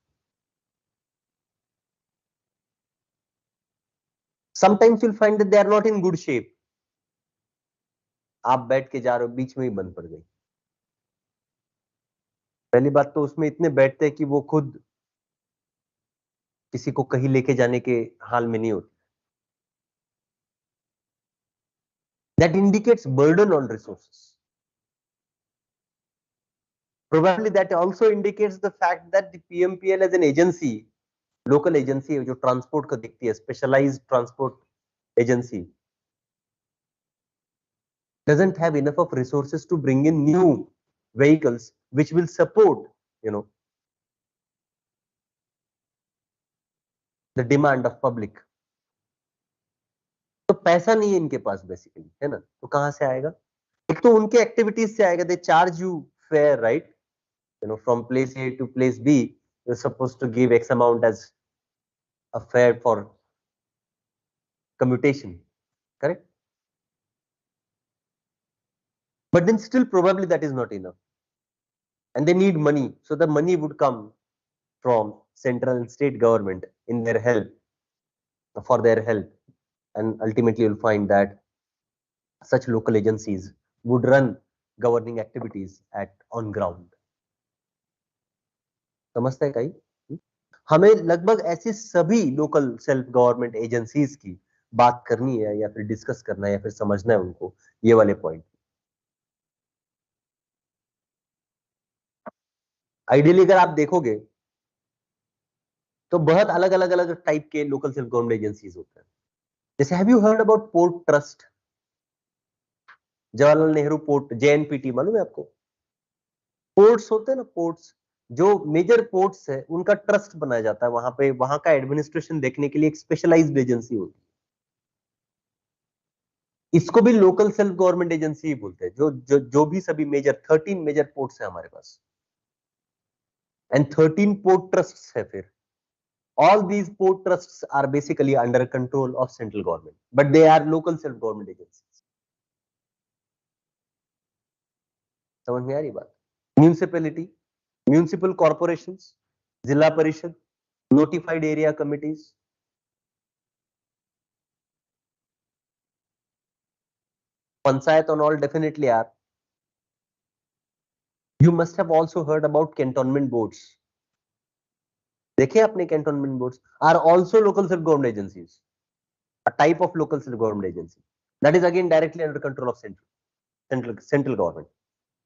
Sometimes you'll find that they are not in good shape. आप बैठ के जा रहे हो, बीच में ही बंद पड़ गई. पहली बात तो उसमें इतने बैठते हैं कि वो खुद किसी को कहीं लेके जाने के हाल में नहीं होती. That indicates burden on resources. Probably that also indicates the fact that the PMPL as an agency, local agency जो transport का देखती है, specialized transport agency, doesn't have enough of resources to bring in new vehicles which will support, the demand of public. तो पैसा नहीं है इनके पास basically, है ना? तो कहां से आएगा? एक तो उनके एक्टिविटीज से आएगा. They charge you fair, right? from place A to place B, you're supposed to give X amount as a fare for commutation, correct? But then still probably that is not enough. And they need money. So the money would come from central and state government in their help, for their help. And ultimately you'll find that such local agencies would run governing activities at on ground. समझते हैं कहीं? हमें लगभग ऐसी सभी local self government agencies की बात करनी है या फिर डिस्कस करना है या फिर समझना है उनको, ये वाले पॉइंट. आइडियली अगर आप देखोगे तो बहुत अलग अलग अलग टाइप के लोकल सेल्फ गवर्नमेंट एजेंसीज होते हैं. जैसे have you heard about port trust? Jawaharlal Nehru port, JNPT, मालूम है आपको? पोर्ट्स होते हैं ना, पोर्ट्स, जो मेजर पोर्ट्स है उनका ट्रस्ट बनाया जाता है. वहां पे वहां का एडमिनिस्ट्रेशन देखने के लिए एक स्पेशलाइज्ड एजेंसी होती है. इसको भी लोकल सेल्फ गवर्नमेंट एजेंसी ही बोलते हैं. जो भी सभी मेजर 13 मेजर पोर्ट्स है हमारे पास, एंड 13 पोर्ट ट्रस्ट्स है. फिर all these port trusts are basically under control of central government, but they are local self government agencies. समझ में आ रही बात? म्यूनिसिपैलिटी, म्यूनिसिपल कॉर्पोरेशंस, जिला परिषद, notified area committees, panchayat and all definitely are. You must have also heard about cantonment boards. देखे आपने? cantonment boards are also local self government agencies, a type of local self government agency that is again directly under control of central government,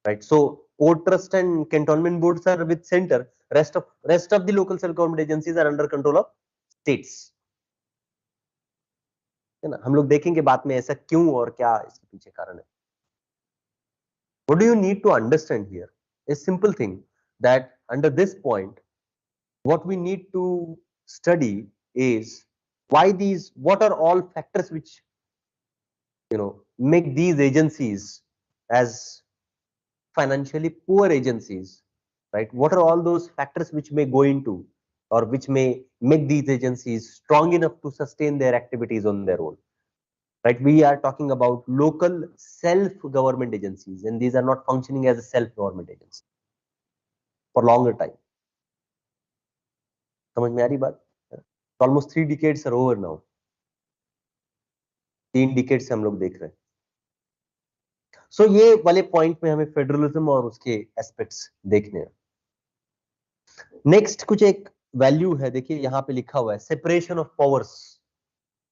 right? So port trust and cantonment boards are with center. Rest of the local self government agencies are under control of states, है ना? हम लोग देखेंगे बाद में ऐसा क्यों और क्या इसके पीछे कारण है. What do you need to understand here? A simple thing, that under this point what we need to study is what are all factors which make these agencies as financially poor agencies, right? What are all those factors which may go into or which may make these agencies strong enough to sustain their activities on their own, right? We are talking about local self government agencies, and these are not functioning as a self government agency for longer time. समझ में आ रही बात? Almost 3 decades are over now. 3 decades से हम लोग देख रहे हैं. सो ये वाले पॉइंट में हमें फेडरलिज्म और उसके एस्पेक्ट्स देखने हैं. नेक्स्ट कुछ एक वैल्यू है, देखिए यहाँ पे लिखा हुआ है, separation of powers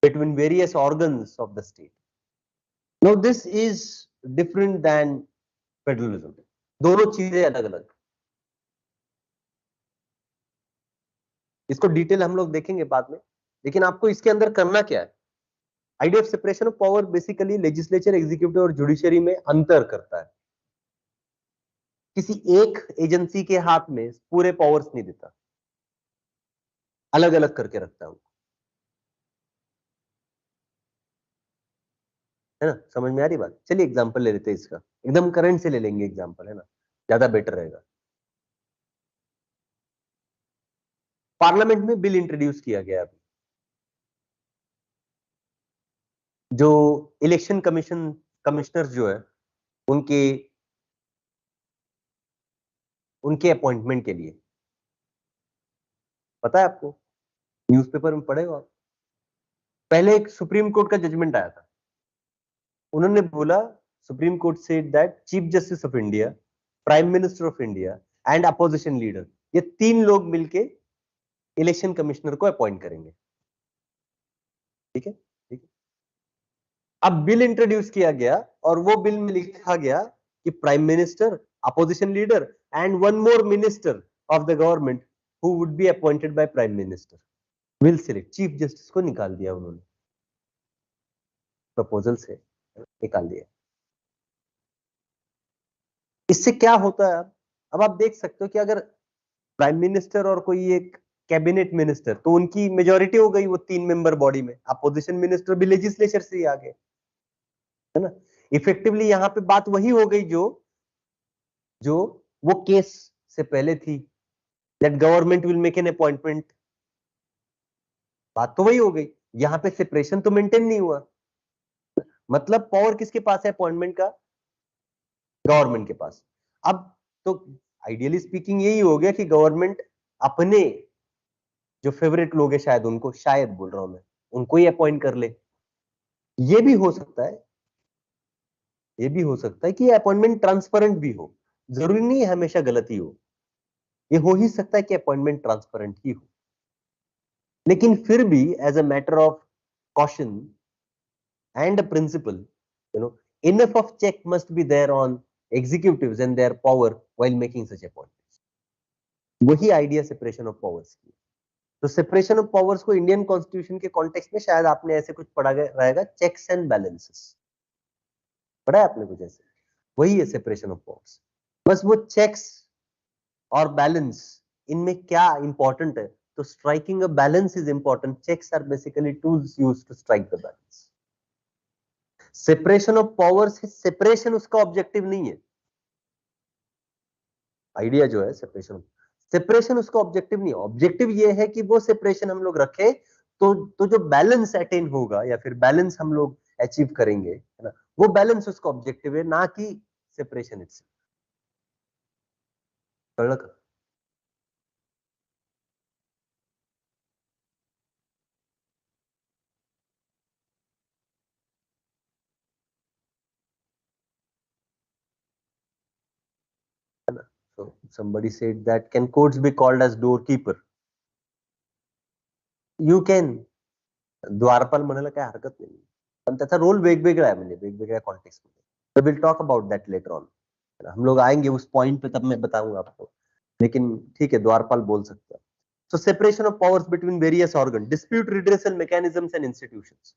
between various organs of the state. No this is different than federalism. दोनों चीजें अलग अलग. इसको डिटेल हम लोग देखेंगे बाद में, लेकिन आपको इसके अंदर करना क्या है? Idea of separation of power basically legislature, executive और जुडिशरी में अंतर करता है. किसी एक एजेंसी के हाथ में पूरे पावर्स नहीं देता, अलग अलग करके रखता है. है ना, समझ में आ रही बात। चलिए एग्जांपल ले लेते हैं इसका, एकदम करंट से ले लेंगे एग्जांपल, है ना, ज्यादा बेटर रहेगा। पार्लियामेंट में बिल इंट्रोड्यूस किया गया अभी, जो इलेक्शन कमिश्नर जो है उनके उनके अपॉइंटमेंट के लिए, पता है आपको, न्यूज़पेपर में पढ़े हो आप। पहले एक सुप्रीम कोर्ट का जजमेंट आया था, उन्होंने बोला, supreme court said that chief justice of India, prime minister of India and opposition leader, ये तीन लोग मिलके इलेक्शन कमिश्नर को अपॉइंट करेंगे। ठीक है, ठीक है। अब बिल इंट्रोड्यूस किया गया और वो बिल में लिखा गया कि prime minister, opposition leader and one more minister of the government who would be appointed by prime minister will select. Chief justice को निकाल दिया उन्होंने, प्रपोजल से निकाल दिया। इससे क्या होता है, अब आप देख सकते हो कि अगर प्राइम मिनिस्टर और कोई एक कैबिनेट मिनिस्टर, तो उनकी मेजोरिटी हो गई वो 3 मेंबर बॉडी में, अपोजिशन मिनिस्टर भी लेजिस्लेचर से ही आ गए, है ना। इफेक्टिवली यहां पे बात वही हो गई जो जो वो केस से पहले थी, that government will make an appointment, बात तो वही हो गई। यहां पे सेपरेशन तो मेंटेन नहीं हुआ, मतलब पावर किसके पास है अपॉइंटमेंट का, गवर्नमेंट के पास। अब तो आइडियली स्पीकिंग यही हो गया कि गवर्नमेंट अपने जो फेवरेट लोग हैं, शायद उनको, शायद बोल रहा हूं मैं, उनको ही अपॉइंट कर ले। ये भी हो सकता है, ये भी हो सकता है कि अपॉइंटमेंट ट्रांसपेरेंट भी हो, जरूरी नहीं है हमेशा गलत ही हो, ये हो ही सकता है कि अपॉइंटमेंट ट्रांसपेरेंट ही हो। लेकिन फिर भी as a matter of caution and a principle, enough of check must be there on executives and their power while making such appointments. वही आइडिया सेपरेशन ऑफ पावर्स की। तो सेपरेशन ऑफ पावर्स को Indian constitution के context में शायद आपने ऐसे कुछ पढ़ा रहेगा, चेक्स एंड बैलेंसेस, पढ़ा है आपने कुछ ऐसे, वही है सेपरेशन ऑफ पावर्स। बस वो चेक्स और बैलेंस, इनमें क्या इंपॉर्टेंट है, तो striking a balance is important, checks are basically tools used to strike the balance. Separation of powers, separation उसका ऑब्जेक्टिव नहीं है, आइडिया जो है सेपरेशन उसका ऑब्जेक्टिव नहीं है, ऑब्जेक्टिव ये है कि वो सेपरेशन हम लोग रखें, तो जो बैलेंस अटेन होगा या फिर बैलेंस हम लोग अचीव करेंगे, है ना, वो बैलेंस उसका ऑब्जेक्टिव है, ना कि separation itself. So somebody said that can courts be called as doorkeeper? You can. द्वारपाल म्हणायला काय हरकत नाही, पण त्याचा रोल वेगवेगळा आहे, म्हणजे वेगवेगळ्या कॉन्टेक्स्ट में। Will talk about that later on, हम लोग आएंगे उस पॉइंट पे, तब मैं बताऊंगा आपको, लेकिन ठीक है, द्वारपाल बोल सकता है। So separation of powers between various organs, dispute redressal mechanisms and institutions.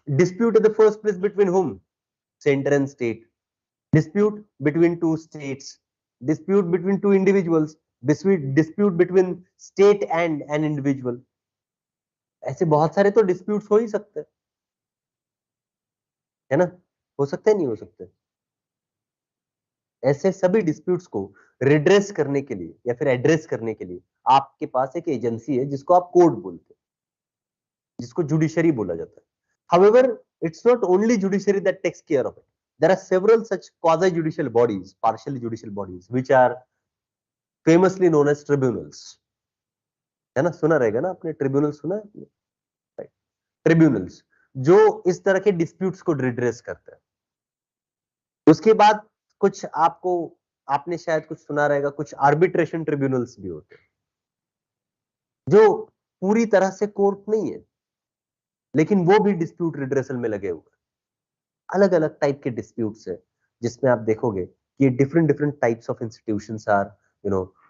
Dispute in the first place between whom? Center and state. Dispute between two states. Dispute between two individuals. Dispute between state and an individual. ऐसे बहुत सारे तो disputes हो ही सकते हैं, है ना, हो सकते हैं, नहीं हो सकते। ऐसे सभी डिस्प्यूट्स को रिड्रेस करने के लिए या फिर एड्रेस करने के लिए आपके पास एक एजेंसी है जिसको आप कोर्ट बोलते हैं, जिसको जुडिशरी बोला जाता है। However, it's not only judiciary that takes care of it. There are several such quasi-judicial bodies, partially judicial bodies, which are famously known as tribunals. है ना, सुना रहेगा ना आपने, ट्रिब्यूनल सुना है आपने, राइट, ट्रिब्यूनल्स जो इस तरह के डिस्प्यूट्स को रिड्रेस करते हैं। उसके बाद कुछ आपको, आपने शायद कुछ सुना रहेगा, कुछ आर्बिट्रेशन ट्रिब्यूनल्स भी होते हैं, जो पूरी तरह से कोर्ट नहीं है, लेकिन वो भी डिस्प्यूट रिड्रेसल में लगे हुए। अलग अलग टाइप के डिस्प्यूट्स है, जिसमें आप देखोगे कि different different types of institutions are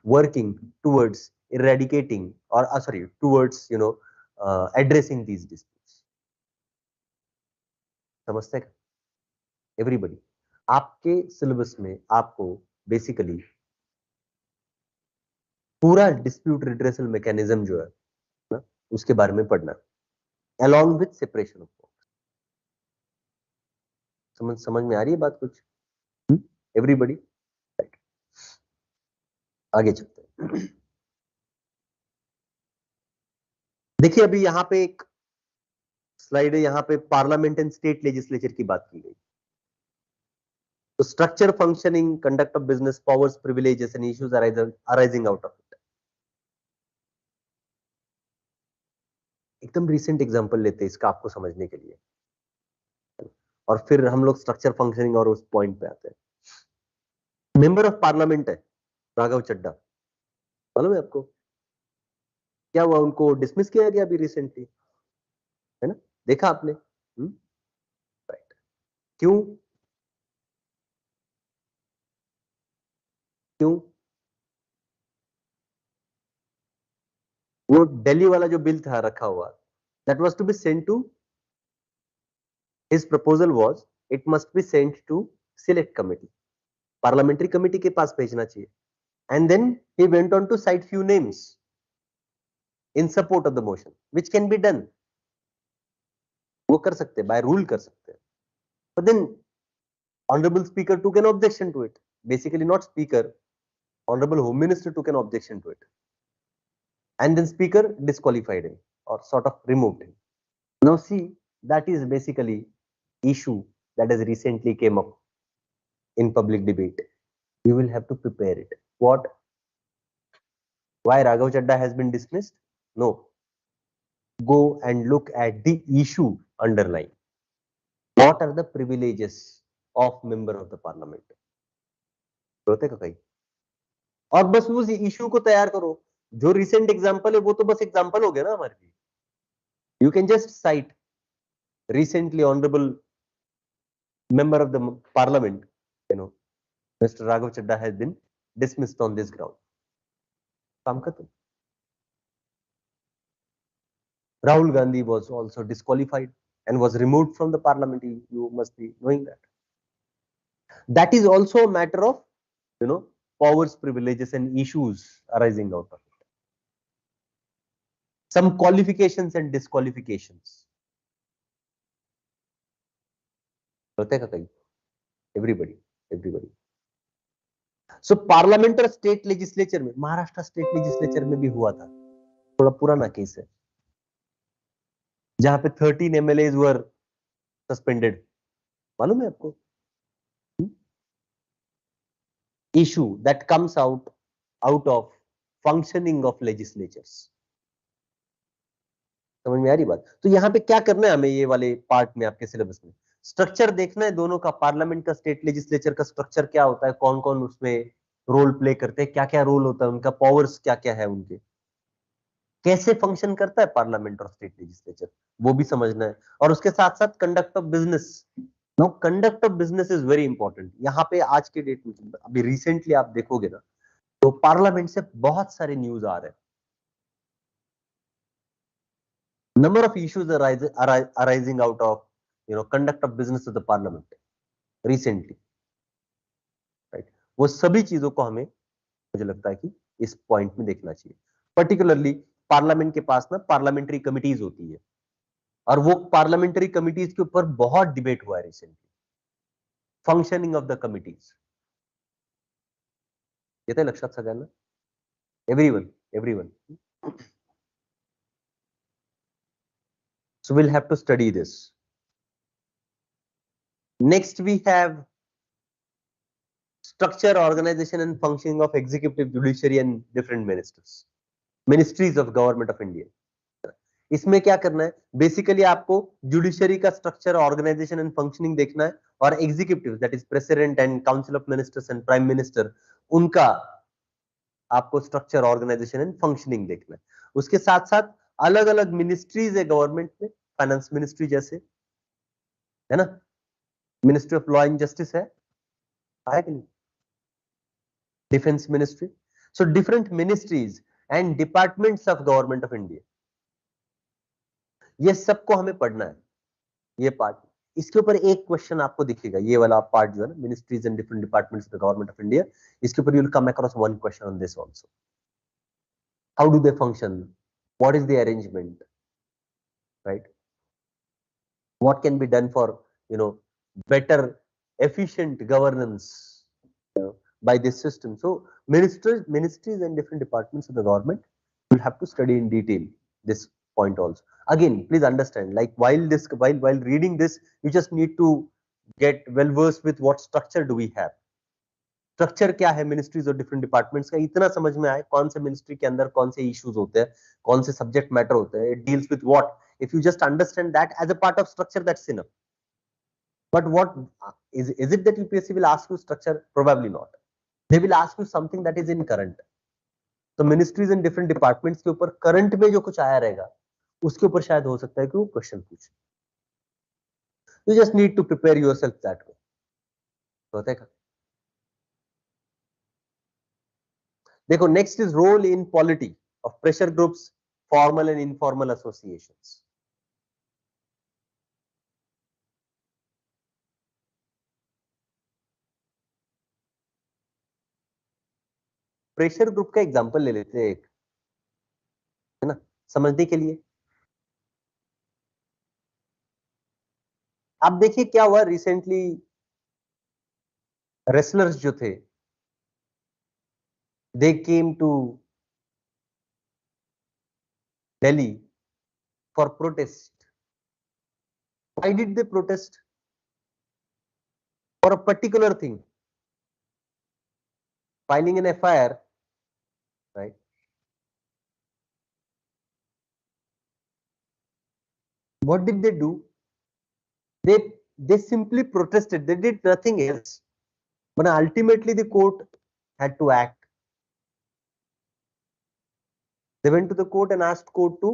working towards eradicating और sorry towards addressing these disputes. समझते हैं एवरीबडी? आपके सिलेबस में आपको बेसिकली पूरा डिस्प्यूट रिड्रेसल मैकेनिज्म जो है ना, उसके बारे में पढ़ना, along with separation of powers. समझ में आ रही है बात कुछ? Everybody, right. आगे चलते हैं। देखिए अभी यहाँ पे एक स्लाइड है, यहाँ पे पार्लियामेंट एंड स्टेट लेजिस्लेचर की बात की गई। तो structure, functioning, conduct of business, powers, privileges and issues arising out of it. एकदम रिसेंट एग्जांपल लेते हैं इसका आपको समझने के लिए, और फिर हम लोग स्ट्रक्चर, फंक्शनिंग और उस पॉइंट पे आते हैं। मेंबर ऑफ पार्लियामेंट है राघव चड्ढा, मालूम है आपको क्या हुआ? उनको डिसमिस किया गया अभी रिसेंटली, है ना? देखा आपने? राइट। क्यों? क्यों? वो दिल्ली वाला जो बिल था रखा हुआ, that was to be sent to, his proposal was it must be sent to select committee, parliamentary committee के पास भेजना चाहिए। And then he went on to cite few names in support of the motion, which can be done. वो कर सकते हैं, by rule कर सकते हैं, but then honourable speaker took an objection to it. Basically not speaker, honorable home minister took an objection to it, and then speaker disqualified him or sort of removed him. Now see, that is basically issue that has recently came up in public debate. You will have to prepare it. What? Why Raghav Chadda has been dismissed? No, go and look at the issue underlying. What are the privileges of member of the parliament? होते का कहीं, और बस उस issue को तैयार करो। जो रिसेंट एग्जांपल है वो तो बस एग्जांपल हो गया ना हमारे लिए। You can just cite recently honourable member of the parliament, mister Raghav Chadha has been dismissed on this ground. काम खत्म। Rahul Gandhi was also disqualified and was removed from the parliament. You must be knowing that. That is also a matter of, powers, privileges, and issues arising out of it. Some qualifications and disqualifications. Everybody. So parliament और state legislature में, Maharashtra state legislature में भी हुआ था, थोड़ा पुराना case है, जहां पे 13 MLAs were suspended. मालूम है आपको? Issue that comes out of functioning of legislatures. समझ में आ रही बात? तो यहाँ पे क्या करना है हमें ये वाले पार्ट में आपके सिलेबस में? स्ट्रक्चर देखना है दोनों का, पार्लियामेंट का, स्टेट लेजिस्लेचर का स्ट्रक्चर क्या होता है, कौन कौन उसमें रोल प्ले करते हैं, क्या क्या रोल होता है उनका, पावर्स क्या क्या है उनके, कैसे फंक्शन करता है पार्लियामेंट और स्टेट लेजिस्लेचर, वो भी समझना है। और उसके साथ साथ conduct of business. Now conduct of business is very important. यहाँ पे आज के डेट में अभी रिसेंटली आप देखोगे ना, तो पार्लियामेंट से बहुत सारे न्यूज आ रहे हैं। Number of issues arising out of conduct of business of the parliament recently, right? वो सभी चीजों को हमें, मुझे लगता है कि इस पॉइंट में देखना चाहिए। पर्टिकुलरली पार्लियामेंट के पास ना पार्लियामेंट्री कमिटीज होती है, और वो पार्लियामेंट्री कमिटीज के ऊपर बहुत डिबेट हुआ है recently. Functioning of the committees येते लक्षात सगळ्यांना? everyone. So we'll have to study this. Next we have structure, organization and functioning of executive, judiciary and different ministries of government of India. इसमें क्या करना है? बेसिकली आपको जुडिशरी का structure, organisation and functioning देखना है, और executive that is president and council of ministers and prime minister, उनका आपको स्ट्रक्चर, ऑर्गेनाइजेशन एंड फंक्शनिंग देखना है। उसके साथ साथ अलग अलग मिनिस्ट्रीज है गवर्नमेंट में, फाइनेंस मिनिस्ट्री जैसे, है ना, ministry of law and justice है कि नहीं, defence ministry. So different ministries and departments of government of India, ये सबको हमें पढ़ना है, ये पार्ट। इसके ऊपर एक क्वेश्चन आपको दिखेगा, ये वाला पार्ट जो है ना, ministries and different departments of the government of India, इसके ऊपर you will come across one question on this also. How do they function, what is the arrangement, right, what can be done for better, efficient governance by this system. So ministries and different departments of the government will have to study in detail this point also. Again, please understand, like while reading this, you just need to get well versed with what structure do we have. Structure क्या है ministries और different departments का, इतना समझ में आए कौन से मिनिस्ट्री के अंदर कौन से इश्यूज होते हैं, कौन से सब्जेक्ट मैटर होते हैं, it deals with what. If you just understand that as a part of structure, that's enough. But what is it that UPSC will ask you structure? Probably not. They will ask you something that is in current. तो ministries and different departments के ऊपर current में जो कुछ आया रहेगा उसके ऊपर शायद हो सकता है कि वो क्वेश्चन पूछे. You just need to prepare yourself that way. होता है. देखो, next is role in polity of pressure groups, formal and informal associations. Pressure group का एग्जांपल ले लेते हैं एक, है ना, समझने के लिए. आप देखिए क्या हुआ रिसेंटली. रेसलर्स जो थे, they came to Delhi for protest. Why did they protest? For a particular thing, filing an FIR, right? What did they do? They simply protested. They did nothing else. But ultimately the court had to act. They went to the court and asked court to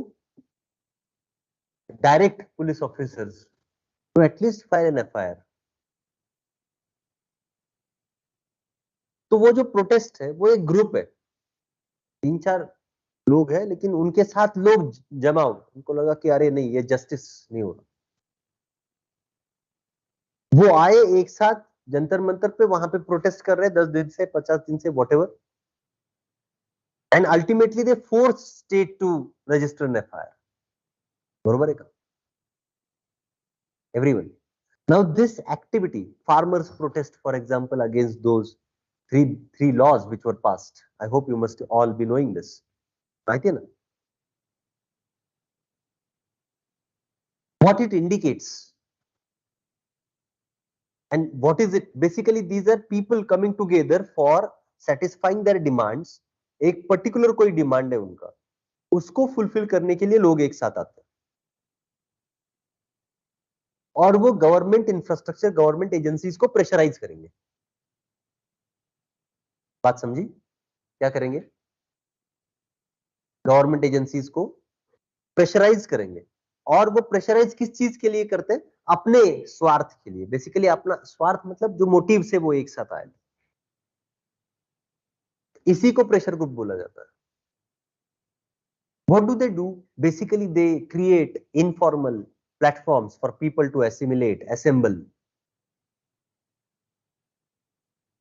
direct police officers to at least file an FIR. तो वो जो protest है वो एक group है, 3-4 लोग हैं, लेकिन उनके साथ लोग जमा हो, उनको लगा कि अरे नहीं, ये जस्टिस नहीं हो रहा. वो आए एक साथ जंतर मंतर पे, वहां पे प्रोटेस्ट कर रहे 10 दिन से, 50 दिन से, whatever, and ultimately they force state to register an FIR. बरोबर है का everyone. Now this activity, farmers protest for example against those three laws which were passed. I hope you must all be knowing this, right? What it indicates and what is it? Basically, these are people coming together for satisfying their demands. एक particular कोई demand है उनका, उसको fulfill करने के लिए लोग एक साथ आते हैं और वो गवर्नमेंट इंफ्रास्ट्रक्चर, गवर्नमेंट एजेंसीज को प्रेशराइज करेंगे. बात समझी? क्या करेंगे? गवर्नमेंट एजेंसीज को प्रेशराइज करेंगे. और वो प्रेशराइज किस चीज के लिए करते हैं? अपने स्वार्थ के लिए. बेसिकली अपना स्वार्थ मतलब जो मोटिव से वो एक साथ आए, इसी को प्रेशर ग्रुप बोला जाता है. What do they do? Basically they create informal platforms for people to assimilate, assemble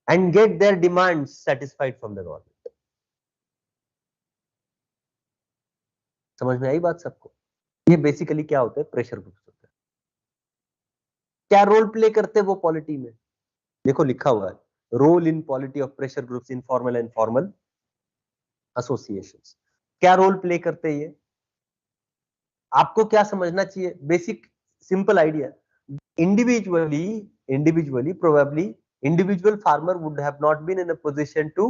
and get their demands satisfied from the government. समझ में आई बात सबको? ये बेसिकली क्या होता है? प्रेशर ग्रुप्स होते हैं. क्या रोल प्ले करते हैं वो पॉलिटी में? देखो लिखा हुआ है, role in polity of pressure groups, informal and formal associations. क्या रोल प्ले करते हैं ये? आपको क्या समझना चाहिए? Basic simple idea. Individually probably individual farmer would have not been in a position to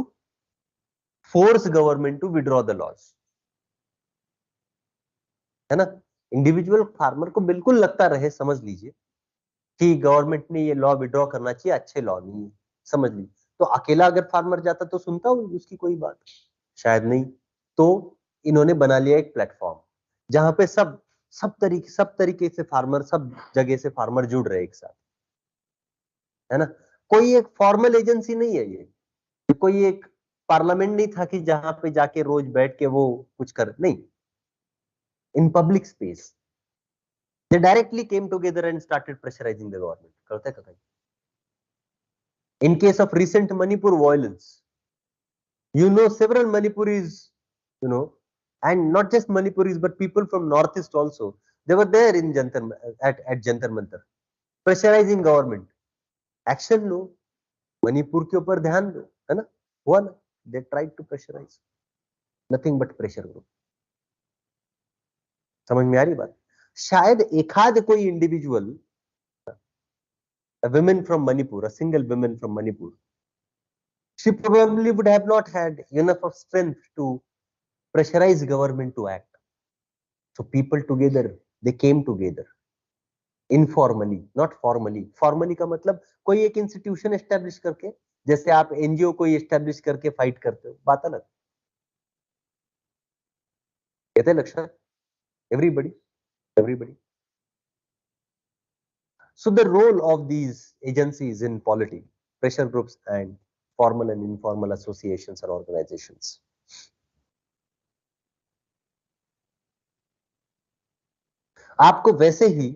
force government to withdraw the laws, है ना. इंडिविजुअल फार्मर को बिल्कुल लगता रहे, समझ लीजिए कि गवर्नमेंट ने ये लॉ विड्रॉ करना चाहिए, अच्छे लॉ नहीं है, समझ लीजिए. तो अकेला अगर फार्मर जाता तो सुनता उसकी कोई बात? शायद नहीं. तो इन्होंने बना लिया एक प्लेटफॉर्म जहां पे सब तरीके से फार्मर, सब जगह से फार्मर जुड़ रहे एक साथ, है ना. कोई एक फॉर्मल एजेंसी नहीं है ये, कोई एक पार्लियामेंट नहीं था कि जहां पे जाके रोज बैठ के वो कुछ कर, नहीं. In public space they directly came together and started pressurizing the government. करते कहीं. In case of recent Manipur violence, you know, several Manipuris, you know, and not just Manipuris but people from northeast also, they were there in at Jantar Mantar. Pressurising government, action लो, मणिपुर के ऊपर ध्यान दो, है ना, हुआ ना, they tried to pressurise, nothing but pressure group. समझ में आ रही बात? शायद एकाध कोई individual, a woman from Manipur, a single woman from Manipur, she probably would have not had enough of strength to pressurize government to act. So people together, they came together informally, not formally. Formally का मतलब कोई एक institution establish करके, जैसे आप NGO कोई establish करके fight करते हो, बात अलग। येते लक्षात? everybody. So the role of these agencies in polity, pressure groups and formal and informal associations or organizations. आपको वैसे ही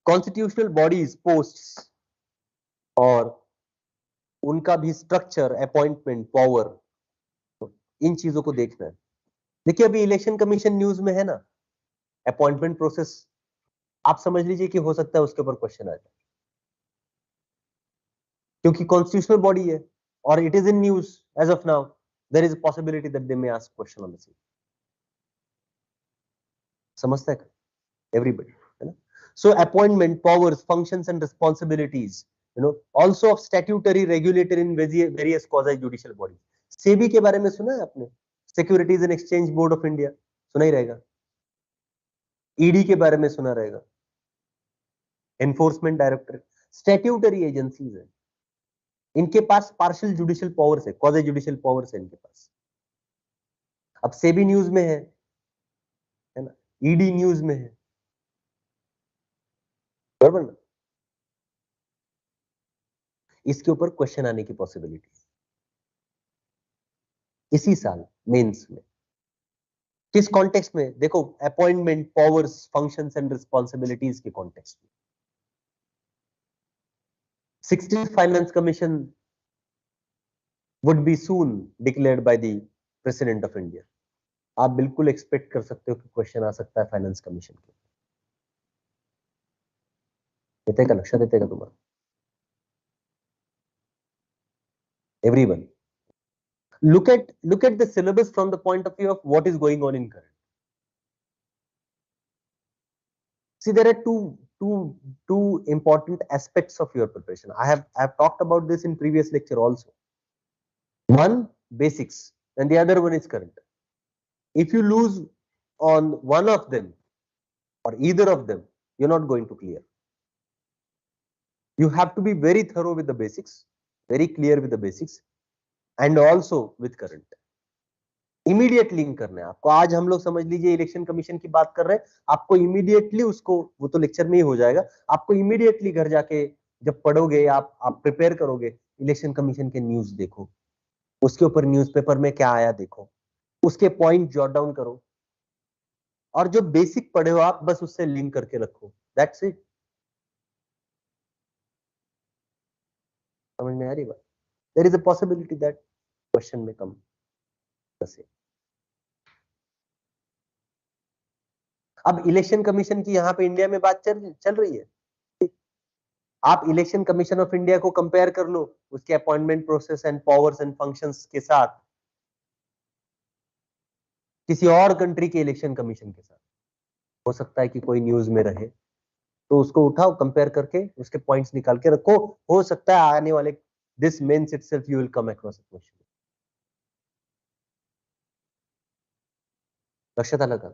कॉन्स्टिट्यूशनल बॉडीज, पोस्ट्स और उनका भी स्ट्रक्चर, अपॉइंटमेंट, पावर, इन चीजों को देखना है। देखिए अभी इलेक्शन कमीशन न्यूज में है ना, अपॉइंटमेंट प्रोसेस, आप समझ लीजिए कि हो सकता है उसके ऊपर क्वेश्चन आ जाए, क्योंकि कॉन्स्टिट्यूशनल बॉडी है और it is in news as of now, there is a possibility that they may ask question on the same. समझता है एवरीबॉडी, है ना? So appointment, powers, functions and responsibilities, also of statutory regulator in various quasi judicial bodies. SEBI के बारे में सुना है आपने? Securities and exchange board of India, सुना ही रहेगा। ईडी के बारे में सुना रहेगा, एनफोर्समेंट डायरेक्टरेट, स्टैट्यूटरी एजेंसीज है, इनके पास पार्शियल जुडिशियल पावर्स है, क्वाजी जुडिशियल पावर्स है इनके पास। अब सेबी न्यूज में है ना, ईडी न्यूज में है, बराबर ना? इसके ऊपर क्वेश्चन आने की पॉसिबिलिटी इसी साल मेंस में। किस कॉन्टेक्स्ट में? देखो, appointment, powers, functions and responsibilities के कॉन्टेक्स्ट में। 16th finance commission would be soon declared by the President of India. आप बिल्कुल एक्सपेक्ट कर सकते हो कि क्वेश्चन आ सकता है फाइनेंस कमीशन के। येते का लक्षात येते का तुम्हाला? Everyone, look at the syllabus from the point of view of what is going on in current. See, there are two important aspects of your preparation. I have talked about this in previous lecture also. One, basics, and the other one is current. If you lose on one of them or either of them, you're not going to clear. You have to be very thorough with the basics, very clear with the basics, and also with current. Immediate link करना है आपको। आज हम लोग समझ लीजिए election commission की बात कर रहे हैं, आपको इमीडिएटली उसको, वो तो लेक्चर में ही हो जाएगा, आपको इमीडिएटली घर जाके जब पढ़ोगे, आप प्रिपेयर करोगे, इलेक्शन कमीशन के न्यूज देखो, उसके ऊपर न्यूज़पेपर में क्या आया देखो, उसके पॉइंट जॉट डाउन करो, और जो बेसिक पढ़े हो आप बस उससे लिंक करके रखो, दैट्स इट। समझ में आ रही बात? There is a possibility that question में कम से। अब इलेक्शन कमीशन की यहाँ पे इंडिया में बात चल रही है, आप इलेक्शन कमीशन ऑफ इंडिया को कंपेयर कर लो उसके appointment process and powers and functions के साथ किसी और कंट्री के इलेक्शन कमीशन के साथ। हो सकता है कि कोई न्यूज में रहे, तो उसको उठाओ, कंपेयर करके उसके पॉइंट्स निकाल के रखो, हो सकता है आने वाले this mains itself you will come across a question. लक्षात आलं का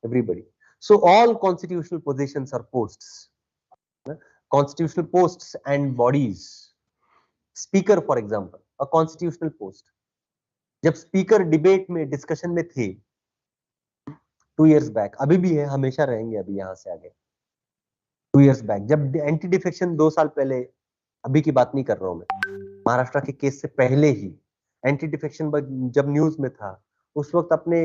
everybody? So all constitutional positions are posts, constitutional posts and bodies. Speaker for example, a constitutional post, जब स्पीकर डिबेट में, डिस्कशन में थे 2 years बैक, अभी भी है, हमेशा रहेंगे अभी यहाँ से आगे। 2 years बैक जब एंटी डिफेक्शन 2 साल पहले, अभी की बात नहीं कर रहा हूं मैं, महाराष्ट्र के केस से पहले ही एंटी डिफेक्शन जब न्यूज में था, उस वक्त अपने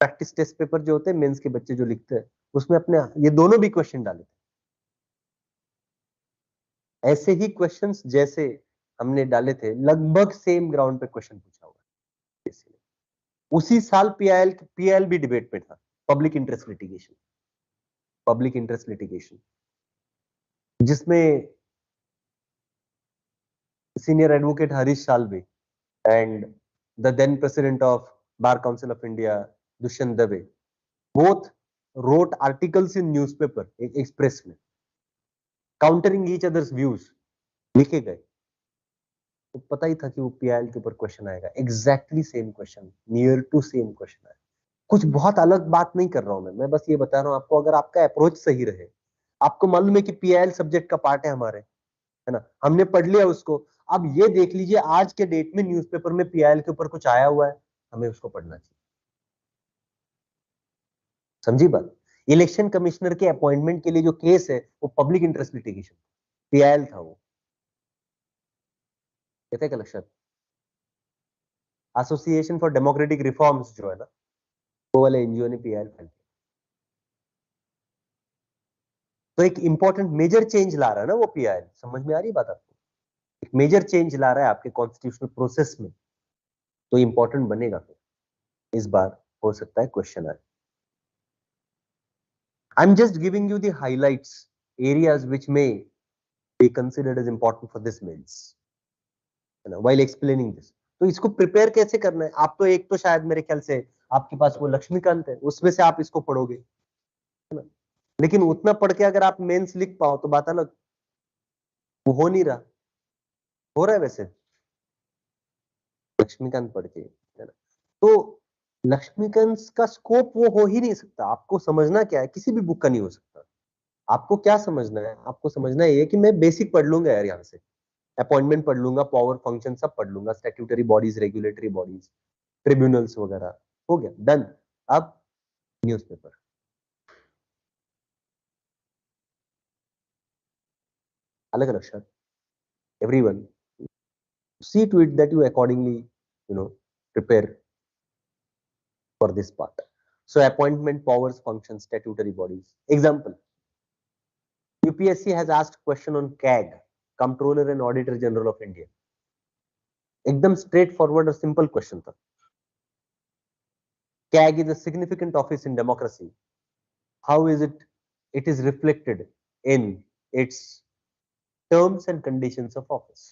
प्रैक्टिस टेस्ट पेपर जो होते हैं मेंस के बच्चे जो लिखते हैं, उसमें अपने ये दोनों भी क्वेश्चन डाले थे, ऐसे ही क्वेश्चंस जैसे हमने डाले थे, लगभग सेम ग्राउंड पे क्वेश्चन पूछा हुआ। उसी साल पीआईएल भी डिबेट में था, पब्लिक इंटरेस्ट लिटिगेशन। जिसमें senior advocate Harish Salve and the then president of bar council of India Dushyant Dave both wrote articles in newspaper express में countering each other's views लिखे गए। तो पता ही था कि वो पीआईएल के ऊपर क्वेश्चन आएगा, exactly same question, near to same question आएगा। कुछ बहुत अलग बात नहीं कर रहा हूं मैं बस ये बता रहा हूं आपको, अगर आपका अप्रोच सही रहे, आपको मालूम है कि पीआईएल सब्जेक्ट का पार्ट है हमारे, है ना, हमने पढ़ लिया उसको। अब ये देख लीजिए आज के डेट में न्यूज़पेपर में पीआईएल के ऊपर कुछ आया हुआ है, हमें उसको पढ़ना चाहिए। समझी बात? इलेक्शन कमिश्नर के अपॉइंटमेंट के लिए जो केस है वो पब्लिक इंटरेस्ट लिटिगेशन, पीआईएल था वो, कहते हैं लक्षात, एसोसिएशन फॉर डेमोक्रेटिक रिफॉर्म्स जो है ना, वो वाले एनजीओ ने पीआईएल फाइल किया। तो एक इंपॉर्टेंट मेजर चेंज ला रहा है ना वो पीआईएल, समझ में आ रही बात आपको? एक मेजर चेंज ला रहा है आपके कॉन्स्टिट्यूशनल प्रोसेस में, तो इंपॉर्टेंट बनेगा। फिर इस बार हो सकता है क्वेश्चन आए। I'm just giving you the highlights, areas which may be considered as important for this mains, है ना, while explaining this। तो इसको प्रिपेयर कैसे करना है? आप तो एक तो शायद मेरे ख्याल से आपके पास वो लक्ष्मीकांत है, उसमें से आप इसको पढ़ोगे, है ना, लेकिन उतना पढ़ के अगर आप मेंस लिख पाओ तो बात अलग, वो हो नहीं रहा, हो रहा है वैसे लक्ष्मीकांत पढ़ के, है ना। तो लक्ष्मीकांत का स्कोप वो हो ही नहीं सकता। आपको समझना क्या है, किसी भी बुक का नहीं हो सकता। आपको क्या समझना है? आपको समझना ये कि मैं बेसिक पढ़ लूंगा यार, यहाँ से अपॉइंटमेंट पढ़ लूंगा, पावर फंक्शन सब पढ़ लूंगा, statutory bodies, regulatory bodies, tribunals वगैरह, हो गया, डन। अब न्यूज़पेपर, अलग अलग shirt, everyone see to it that you accordingly, prepare for this part. So appointment, powers, functions, statutory bodies. Example: UPSC has asked question on CAG, Comptroller and Auditor General of India. एकदम straight forward और simple question था। CAG is a significant office in democracy. How is it? It is reflected in its terms and conditions of office.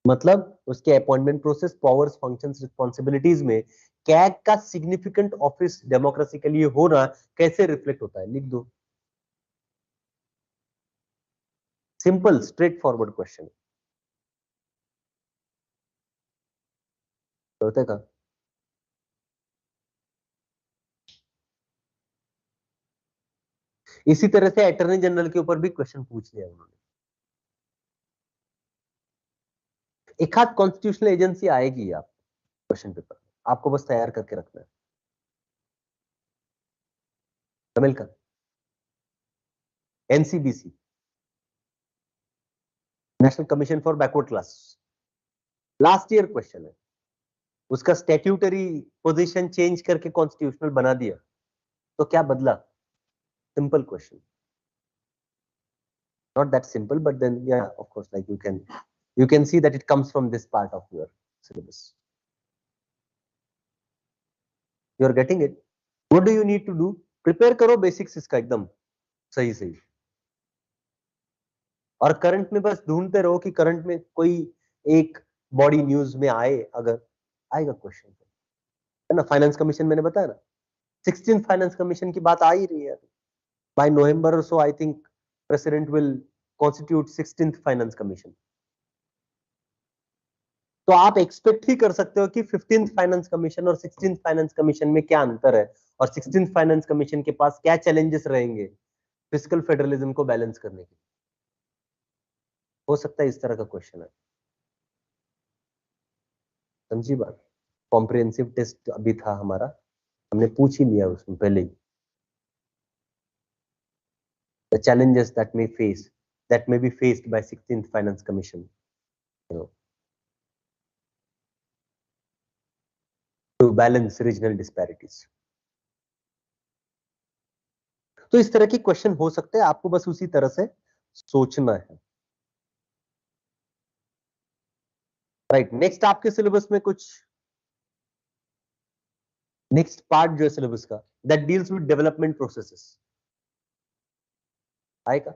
मतलब उसके appointment process, powers, functions, responsibilities में CAG का significant office democracy के लिए होना कैसे reflect होता है, लिख दो। सिंपल स्ट्रेट फॉरवर्ड क्वेश्चन होता का। इसी तरह से अटॉर्नी जनरल के ऊपर भी क्वेश्चन पूछ लिया उन्होंने। एक आध कॉन्स्टिट्यूशनल एजेंसी आएगी आप क्वेश्चन पेपर, आपको बस तैयार करके रखना है। तमिल का NCBC, national commission for backward class, last year question है। उसका स्टैट्यूटरी पोजीशन चेंज करके कॉन्स्टिट्यूशनल बना दिया, तो क्या बदला? Simple question, not that simple, but then yeah, of course, like you can see that it comes from this part of your syllabus. You are getting it? What do you need to do? Prepare करो basics इसका एकदम सही सही, और current में बस ढूंढते रहो कि करंट में कोई एक बॉडी न्यूज में आए, अगर आएगा क्वेश्चन, है ना। फाइनेंस कमीशन मैंने बताया ना, 16th फाइनेंस कमीशन की बात आ ही रही है। बाय नवंबर और so I think president will constitute 16th finance commission. तो आप एक्सपेक्ट ही कर सकते हो कि 15th फाइनेंस कमीशन और 16th फाइनेंस कमीशन में क्या अंतर है, और 16th फाइनेंस कमीशन के पास क्या चैलेंजेस रहेंगे फिस्कल फेडरलिज्म को बैलेंस करने के। हो सकता है इस तरह का क्वेश्चन है, समझी बात। कॉम्प्रिहेंसिव टेस्ट अभी था हमारा, हमने पूछ ही लिया उसमें पहले ही, the challenges that may be faced by 16th finance commission, to balance regional disparities. तो इस तरह के क्वेश्चन हो सकते हैं, आपको बस उसी तरह से सोचना है। राइट, नेक्स्ट आपके सिलेबस में कुछ नेक्स्ट पार्ट जो है सिलेबस का, that deals with development processes. आएगा.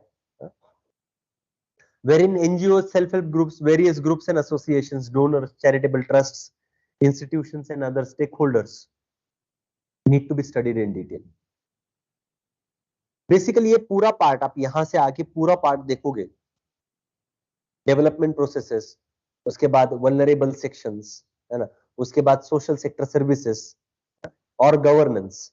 Wherein NGOs, self-help groups, various groups and associations, donors, charitable trusts, institutions and other stakeholders need to be studied in detail. Basically ये पूरा part आप यहां से आके पूरा पार्ट देखोगे, डेवलपमेंट प्रोसेसेस, उसके बाद वल्नरेबल सेक्शंस, है ना, उसके बाद सोशल सेक्टर सर्विसेज और गवर्नेंस,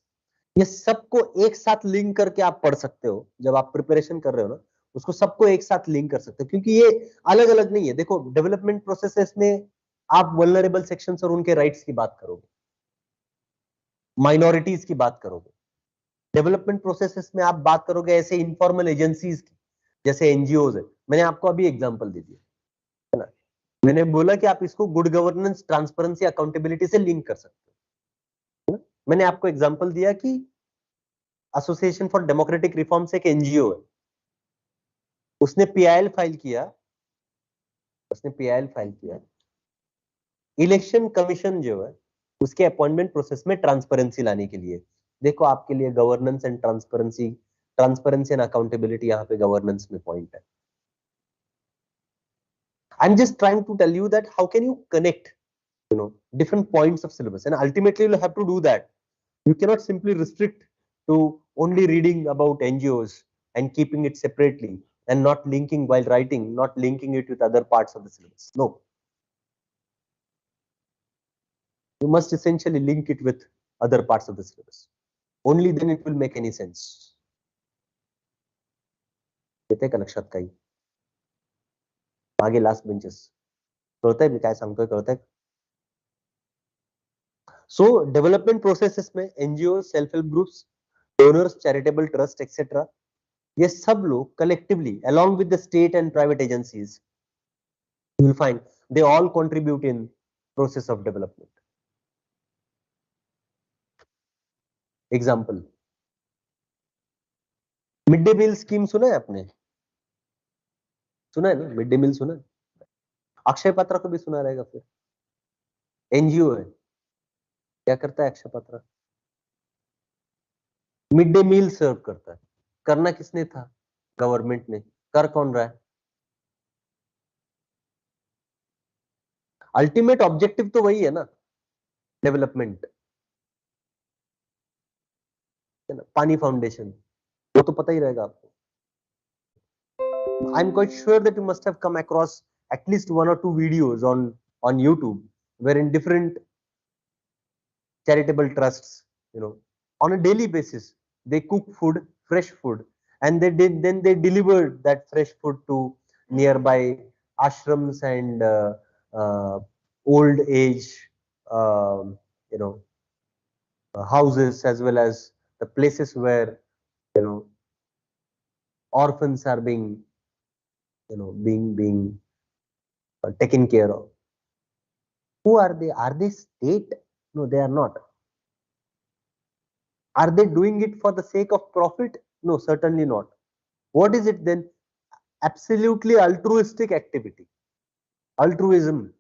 ये सबको एक साथ लिंक करके आप पढ़ सकते हो. जब आप प्रिपरेशन कर रहे हो ना, उसको सबको एक साथ लिंक कर सकते हो, क्योंकि ये अलग अलग नहीं है. देखो, डेवलपमेंट प्रोसेसेस में आप वल्नरेबल सेक्शंस और उनके राइट्स की बात करोगे, माइनॉरिटीज की बात करोगे. डेवलपमेंट प्रोसेसेस में आप बात करोगे ऐसे इनफॉर्मल एजेंसीज की, जैसे एनजीओज है. मैंने आपको अभी एग्जांपल दे दिया, है ना. मैंने बोला कि आप इसको गुड गवर्नेंस, ट्रांसपेरेंसी, अकाउंटेबिलिटी से लिंक कर सकते हो. मैंने आपको एग्जांपल दिया कि एसोसिएशन फॉर डेमोक्रेटिक रिफॉर्म्स एक एनजीओ है, उसने पीआईएल फाइल किया, इलेक्शन कमीशन जो है उसके अपॉइंटमेंट प्रोसेस में ट्रांसपेरेंसी लाने के लिए. देखो, आपके लिए governance and transparency and accountability यहाँ पे गवर्नेंस में पॉइंट है. I'm just trying to tell you that how can you connect, different points of syllabus, and ultimately you'll have to do that. You cannot simply restrict to only reading about NGOs and keeping it separately and not linking while writing, not linking it with other parts of the syllabus. No. You must essentially link it with other parts of the syllabus. Only then it will make any sense. येते का लक्षात काही. मागे last benches कळतंय मी काय सांगतोय, कळतंय. सो development processes में NGO, self help groups, donors, charitable trust etcetera, ये सब लोग collectively along with the state and private agencies, you will find they all contribute in process of development. Example, mid day meal scheme सुना है आपने? सुना है ना, mid day मील सुना है. अक्षय पात्रा को भी सुना रहेगा. फिर एनजीओ है, क्या करता है Akshaya Patra? Mid day meal serve करता है. करना किसने था? गवर्नमेंट ने. कर कौन रहा है? अल्टीमेट ऑब्जेक्टिव तो वही है ना, डेवलपमेंट, है ना. पानी फाउंडेशन, वो तो पता ही रहेगा आपको. I'm quite sure that you must have come across at least 1 or 2 videos on YouTube, wherein different charitable trusts, on a daily basis, they cook food, fresh food, and then they delivered that fresh food to nearby ashrams and old age, houses, as well as the places where orphans are being taken care of. Who are they? Are they state? No, they are not. Are they doing it for the sake of profit? No, certainly not. What is it then? Absolutely altruistic activity, altruism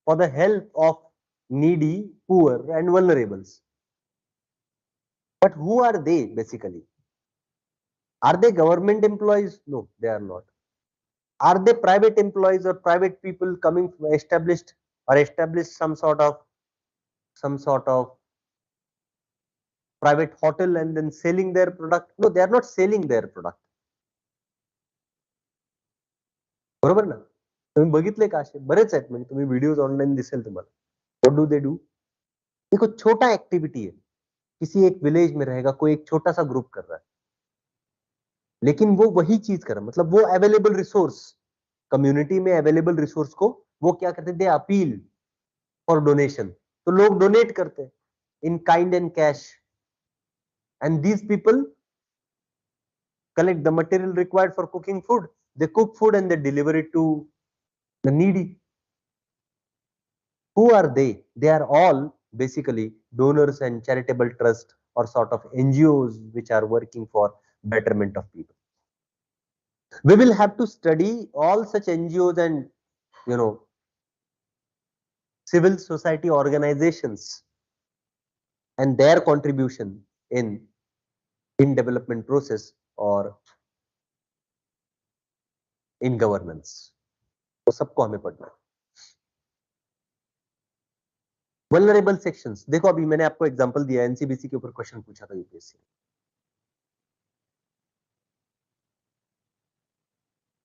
for the help of needy, poor and vulnerables. But who are they basically? Are they government employees? No, they are not. Are they private employees or private people coming from established some sort of private hotel and then selling their product? No, they are not selling their product. बरोबर ना? तुम्ही बघितले का असे बरेच आहेत, म्हणजे तुम्ही व्हिडिओज ऑनलाइन दिसेल तुम्हाला. What do they do? देखो, छोटा एक्टिविटी है, किसी एक विलेज में रहेगा, कोई एक छोटा सा ग्रुप कर रहा है, लेकिन वो वही चीज कर रहा है. मतलब वो अवेलेबल रिसोर्स, कम्युनिटी में अवेलेबल रिसोर्स को वो क्या करते हैं? दे अपील फॉर डोनेशन. तो लोग डोनेट करते हैं in kind and cash, and these people collect the material required for cooking food. They cook food and they deliver it to the needy. Who are they? They are all basically donors and charitable trust or sort of NGOs which are working for betterment of people. We will have to study all such NGOs and civil society organizations and their contribution in development process or in governance, तो सबको हमें पढ़ना है। Vulnerable sections, देखो अभी मैंने आपको example दिया, एनसीबीसी के ऊपर क्वेश्चन पूछा था यूपीएससी।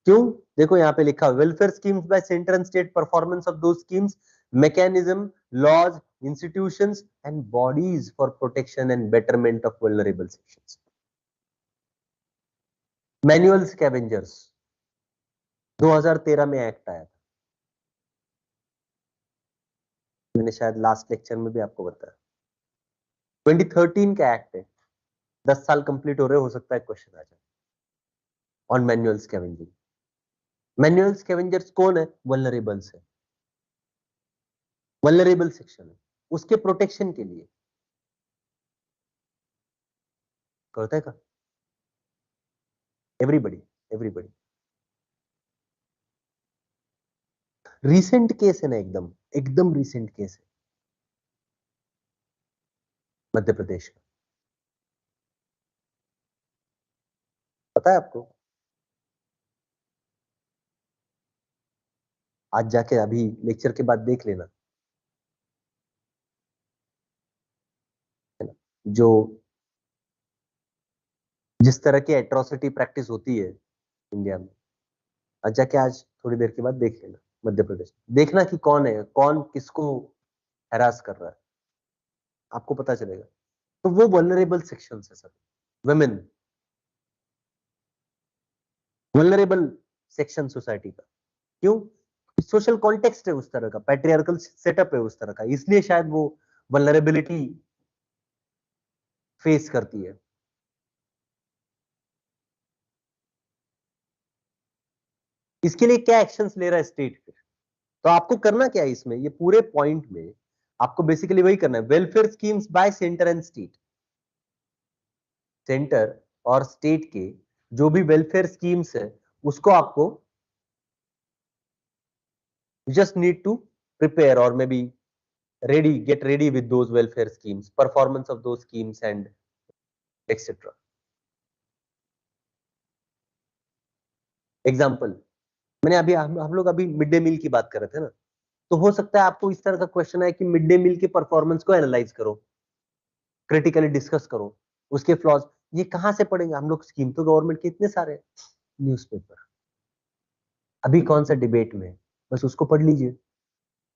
क्यों? देखो यहाँ पे लिखा welfare schemes by centre and state, performance of those schemes, mechanism, laws, institutions and bodies for protection and betterment of vulnerable sections. Manual scavengers 2013 में एक्ट आया था, मैंने शायद लास्ट लेक्चर में भी आपको बताया। 2013 का एक्ट है, 10 साल कंप्लीट हो रहे, हो सकता है क्वेश्चन आ जाए on manual scavenging. Manual scavengers कौन है? वल्नरेबल्स है, वल्नरेबल सेक्शन है, उसके प्रोटेक्शन के लिए करता है का एवरीबडी, एवरीबडी। रीसेंट केस है ना, एकदम एकदम रीसेंट केस है मध्य प्रदेश का, पता है आपको? आज जाके अभी लेक्चर के बाद देख लेना, है ना, जो जिस तरह की एट्रोसिटी प्रैक्टिस होती है इंडिया में, आज जाके आज थोड़ी देर के बाद देख लेना मध्य प्रदेश, देखना कि कौन है, कौन किसको हैरास कर रहा है, आपको पता चलेगा। तो वो वल्नरेबल सेक्शन है sir, women vulnerable section society का। क्यों? सोशल कॉन्टेक्स्ट है उस तरह का, पैट्रियार्कल सेटअप है उस तरह का, इसलिए शायद वो वल्नरेबिलिटी फेस करती है। इसके लिए क्या एक्शंस ले रहा है स्टेट फिर? तो आपको करना क्या है इसमें, ये पूरे पॉइंट में आपको बेसिकली वही करना है, welfare schemes by centre and state. Centre और स्टेट के जो भी वेलफेयर स्कीम्स है उसको आपको जस्ट नीड टू प्रिपेयर और may be ready, get ready with those welfare schemes, performance of those schemes and etc. Example, मैंने अभी हम लोग अभी मिड डे मील की बात कर रहे थे ना, तो हो सकता है आपको इस तरह का क्वेश्चन है कि मिड डे मील के परफॉर्मेंस को एनालाइज करो, क्रिटिकली डिस्कस करो, उसके फ्लॉज। ये कहां से पढ़ेंगे हम लोग? स्कीम तो गवर्नमेंट के इतने सारे, न्यूज़पेपर अभी कौन सा डिबेट में, बस उसको पढ़ लीजिए,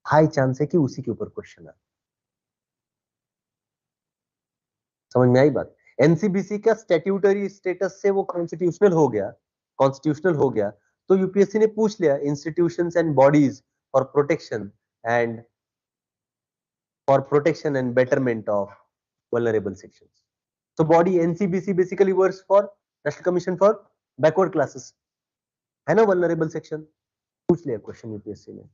हाई चांस है कि उसी के ऊपर क्वेश्चन आए। समझ में आई बात? एनसीबीसी का स्टैट्यूटरी स्टेटस से वो कॉन्स्टिट्यूशनल हो गया, कॉन्स्टिट्यूशनल हो गया, तो यूपीएससी ने पूछ लिया institutions and bodies for protection and betterment of vulnerable sections. तो body NCBC basically works for national commission for backward classes, है ना, वल्नरेबल सेक्शन। पूछ लिया क्वेश्चन यूपीएससी ने,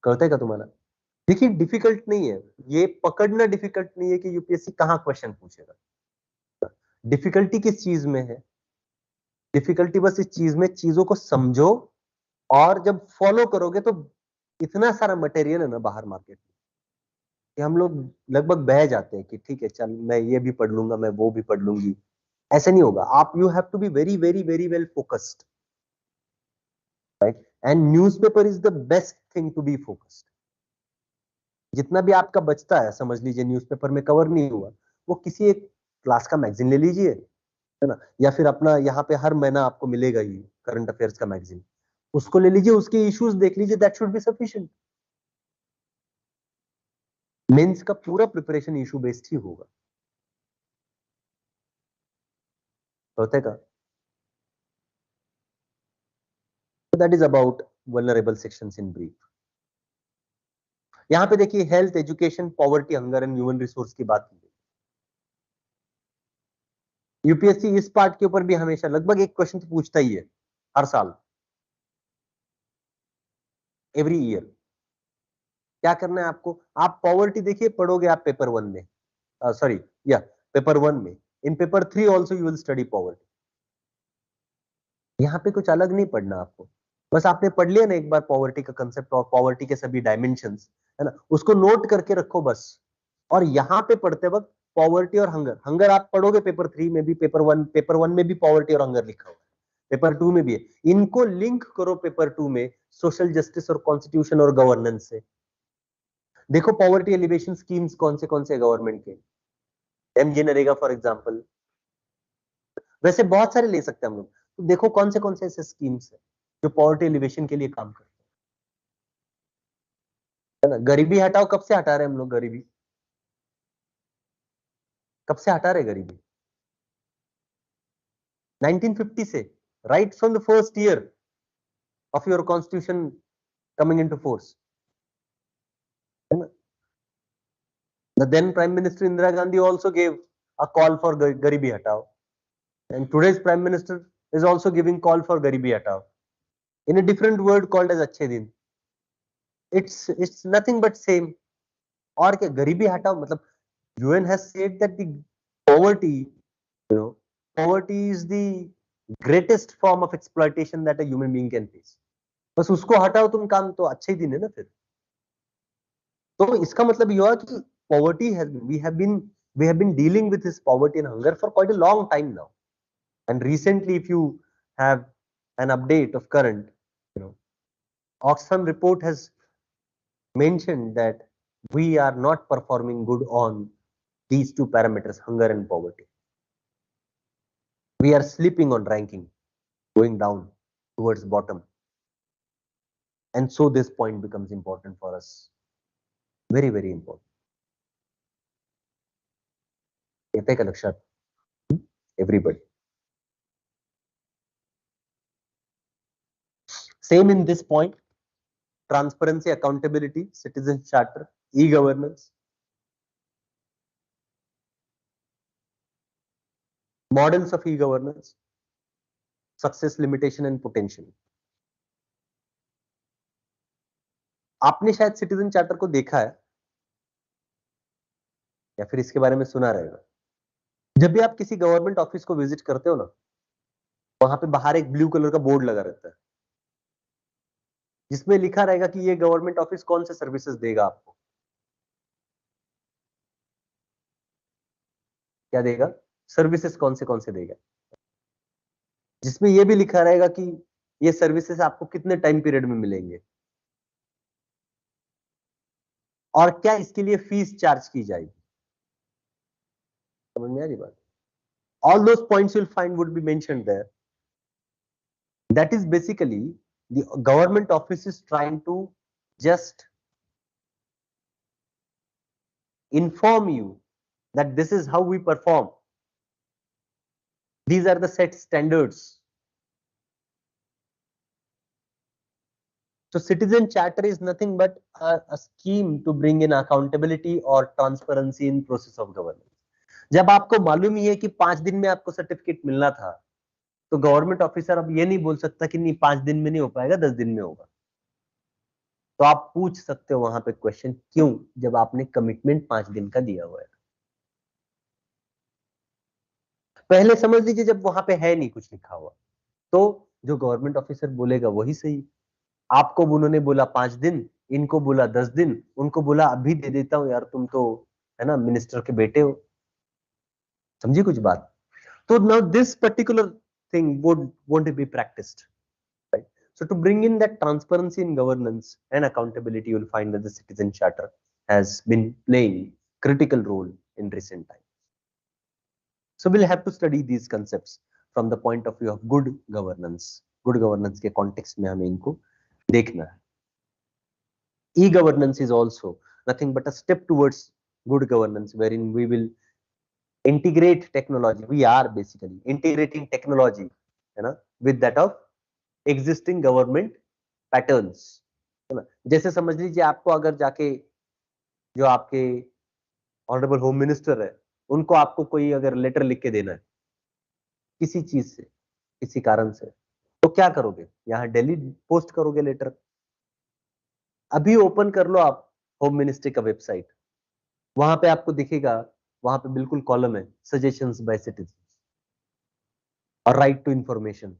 करते का तुम्हारा। देखिए डिफिकल्ट नहीं है, ये पकड़ना डिफिकल्ट नहीं है कि यूपीएससी कहां क्वेश्चन पूछेगा। डिफिकल्टी किस चीज में है? डिफिकल्टी बस इस चीज में, चीजों को समझो और जब फॉलो करोगे तो इतना सारा मटेरियल है ना बाहर मार्केट में कि हम लोग लगभग बह जाते हैं कि ठीक है चल मैं ये भी पढ़ लूंगा, मैं वो भी पढ़ लूंगी। ऐसे नहीं होगा, आप you have to be very very very well focused, right? And newspaper is the best thing to be focused. जितना भी आपका बचता है, समझ लीजिए न्यूज़पेपर में कवर नहीं हुआ, वो किसी एक क्लास का मैगजीन ले लीजिए, है ना, या फिर अपना यहाँ पे हर महीना आपको मिलेगा ही करंट अफेयर्स का मैगजीन, उसको ले लीजिए, उसके इश्यूज देख लीजिए, that should be sufficient. Mains का पूरा प्रिपरेशन इशू बेस्ड ही होगा, होते का। That is about vulnerable sections in brief. यहाँ पे देखिए health, education, poverty, hunger and human resource की बात की। यूपीएससी इस पार्ट के ऊपर भी हमेशा लगभग एक क्वेश्चन तो पूछता ही है हर साल, एवरी ईयर। क्या करना है आपको? आप पॉवर्टी देखिए पढ़ोगे आप पेपर 1 में, सॉरी या पेपर 1 में, इन paper 3 also you will study poverty. यहाँ पे कुछ अलग नहीं पढ़ना आपको, बस आपने पढ़ लिया ना एक बार पॉवर्टी का कंसेप्ट और पॉवर्टी के सभी डायमेंशंस, है ना, उसको नोट करके रखो बस। और यहाँ पे पढ़ते वक्त पॉवर्टी और हंगर। हंगर आप पढ़ोगे पेपर 3 में भी, पेपर वन में भी पॉवर्टी और हंगर लिखा हुआ है, पेपर 2 में भी है। इनको लिंक करो पेपर 2 में सोशल जस्टिस और कॉन्स्टिट्यूशन और गवर्नेंस से। देखो पॉवर्टी एलिवेशन स्कीम्स कौन से गवर्नमेंट के, एमजी नरेगा फॉर एग्जांपल, वैसे बहुत सारे ले सकते हैं हम लोग। तो देखो कौन से ऐसे स्कीम्स है जो पॉवर्टी एलिवेशन के लिए काम करते हैं, है ना। गरीबी हटाओ कब से हटा रहे हैं हम लोग, गरीबी कब से हटा रहे गरीबी? 1950 से, right from the first year of your constitution coming into force, है ना। The then Prime Minister Indira Gandhi also gave a call for Garibi Hatao, and today's Prime Minister is also giving call for Garibi Hatao in a different word called as Achhe Din. It's nothing but same. और क्या गरीबी हटाओ मतलब, UN has said that the poverty, poverty is the greatest form of exploitation that a human being can face. बस उसको हटाओ तुम, काम तो अच्छे ही दिन है ना फिर। तो इसका मतलब यह हुआ कि poverty has we have been dealing with this poverty and hunger for quite a long time now. And recently, if you have an update of current, Oxfam report has mentioned that we are not performing good on these two parameters, hunger and poverty. We are slipping on ranking, going down towards bottom. And so this point becomes important for us. Very, very important. Take a look, everybody. Same in this point: transparency, accountability, citizen charter, e-governance, models of e-governance, success, limitation and potential. आपने शायद citizen charter को देखा है या फिर इसके बारे में सुना रहेगा। जब भी आप किसी गवर्नमेंट ऑफिस को विजिट करते हो ना, वहां पे बाहर एक ब्लू कलर का बोर्ड लगा रहता है जिसमें लिखा रहेगा कि ये गवर्नमेंट ऑफिस कौन से सर्विसेज देगा आपको। क्या देगा? सर्विसेज कौन से देगा, जिसमें ये भी लिखा रहेगा कि ये सर्विसेज आपको कितने टाइम पीरियड में मिलेंगे और क्या इसके लिए फीस चार्ज की जाएगी। समझ में आ रही बात? All those points you'll find would be mentioned there. That is basically the government office is trying to just inform you that this is how we perform. These are the set standards. So citizen charter is nothing but a scheme to bring in accountability or transparency in process of governance. जब आपको मालूम ही है कि 5 दिन में आपको certificate मिलना था, तो गवर्नमेंट ऑफिसर अब ये नहीं बोल सकता कि नहीं 5 दिन में नहीं हो पाएगा, 10 दिन में होगा। तो आप पूछ सकते हो वहां पे क्वेश्चन, क्यों, जब आपने कमिटमेंट 5 दिन का दिया हुआ है। पहले समझ लीजिए जब वहां पे है नहीं कुछ लिखा हुआ, तो जो गवर्नमेंट ऑफिसर बोलेगा वही सही। आपको उन्होंने बोला 5 दिन, इनको बोला 10 दिन, उनको बोला अभी दे देता हूं यार, तुम तो है ना मिनिस्टर के बेटे हो। समझी कुछ बात? तो now this particular thing won't be practiced, right? So to bring in that transparency in governance and accountability, you'll find that the citizen charter has been playing critical role in recent times. So we'll have to study these concepts from the point of view of good governance. Good governance के context में हमें इनको देखना है। E-governance is also nothing but a step towards good governance, wherein we will integrate technology. We are basically integrating technology, है ना, with that of existing government patterns, है ना। जैसे समझ लीजिए आपको अगर जाके जो आपके ऑनरेबल होम मिनिस्टर है, उनको आपको कोई अगर लेटर लिख के देना है किसी चीज से, किसी कारण से, तो क्या करोगे? यहाँ दिल्ली पोस्ट करोगे लेटर। अभी ओपन कर लो आप होम मिनिस्ट्री का वेबसाइट, वहां पे आपको दिखेगा, वहां पे बिल्कुल कॉलम है सजेशंस बाय सिटीजन और राइट टू इंफॉर्मेशन,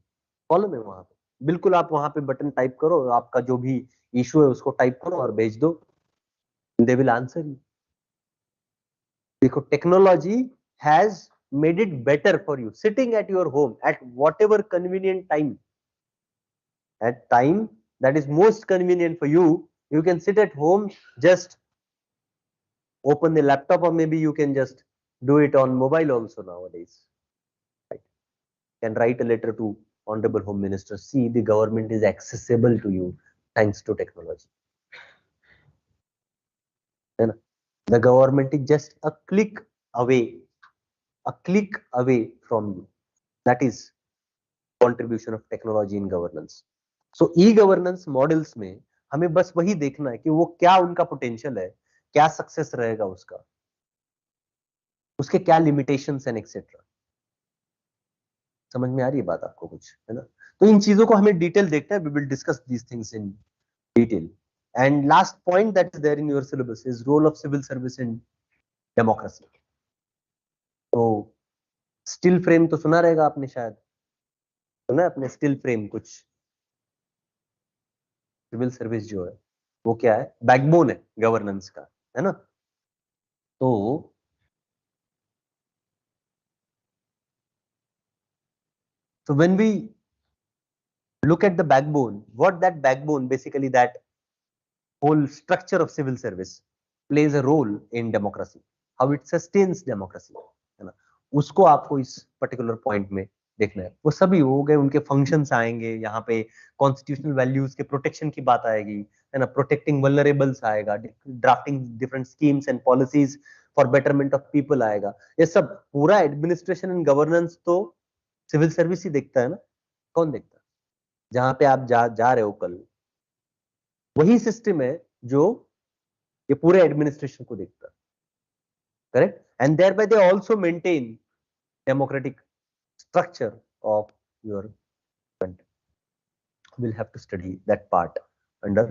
कॉलम है वहां पे। बिल्कुल आप वहां पे बटन टाइप करो, आपका जो भी इशू है उसको टाइप करो और भेज दो, दे विल आंसर यू। देखो technology has made it better for you sitting at your home at whatever convenient time, at time that is most convenient for you. You can sit at home, just open the laptop, or maybe you can just do it on mobile also nowadays. Right? Can write a letter to Honorable Home Minister. See, the government is accessible to you thanks to technology. And the government is just a click away from you. That is contribution of technology in governance. So e-governance models में हमें बस वही देखना है कि वो क्या उनका पोटेंशियल है, क्या सक्सेस रहेगा उसका, उसके क्या लिमिटेशंस एंड एक्सेट्रा। समझ में आ रही है बात आपको कुछ, है ना? तो इन चीजों को हमें डिटेल देखना है। We will discuss these things in detail. And last point that is there in your syllabus is role of civil service in democracy. तो स्टील फ्रेम तो सुना रहेगा आपने, शायद सुना है अपने स्टील फ्रेम कुछ। सिविल सर्विस जो है वो क्या है, बैकबोन है गवर्नेंस का, है ना? तो when we look at the backbone, what that backbone, basically that whole structure of civil service plays a role in democracy, how it sustains democracy, है ना? उसको आपको इस पर्टिकुलर पॉइंट में देखना है। वो सभी हो गए, उनके फंक्शंस आएंगे, यहाँ पे कॉन्स्टिट्यूशनल वैल्यूज के प्रोटेक्शन की बात आएगी, है ना? प्रोटेक्टिंग वल्नरेबल्स आएगा, drafting different schemes and policies for betterment of people आएगा। ये सब पूरा एडमिनिस्ट्रेशन एंड गवर्नेंस तो सिविल सर्विस ही देखता है ना। कौन देखता है? जहां पे आप जा रहे हो कल, वही सिस्टम है जो ये पूरे एडमिनिस्ट्रेशन को देखता है, correct? And thereby they also maintain democratic structure of your country. Will have to study that part under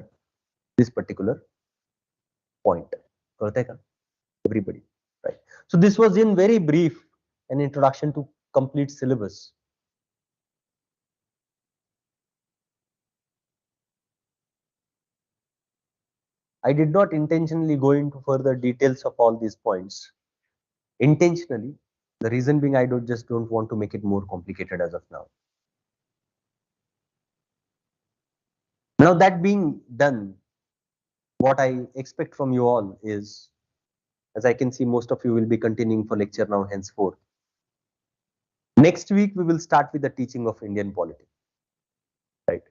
this particular point. करते हैं everybody, right? So this was in very brief an introduction to complete syllabus. I did not intentionally go into further details of all these points. Intentionally, the reason being I don't want to make it more complicated as of now. Now that being done, what I expect from you all is, as I can see, most of you will be continuing for lecture now henceforth. Next week, we will start with the teaching of Indian polity. Right.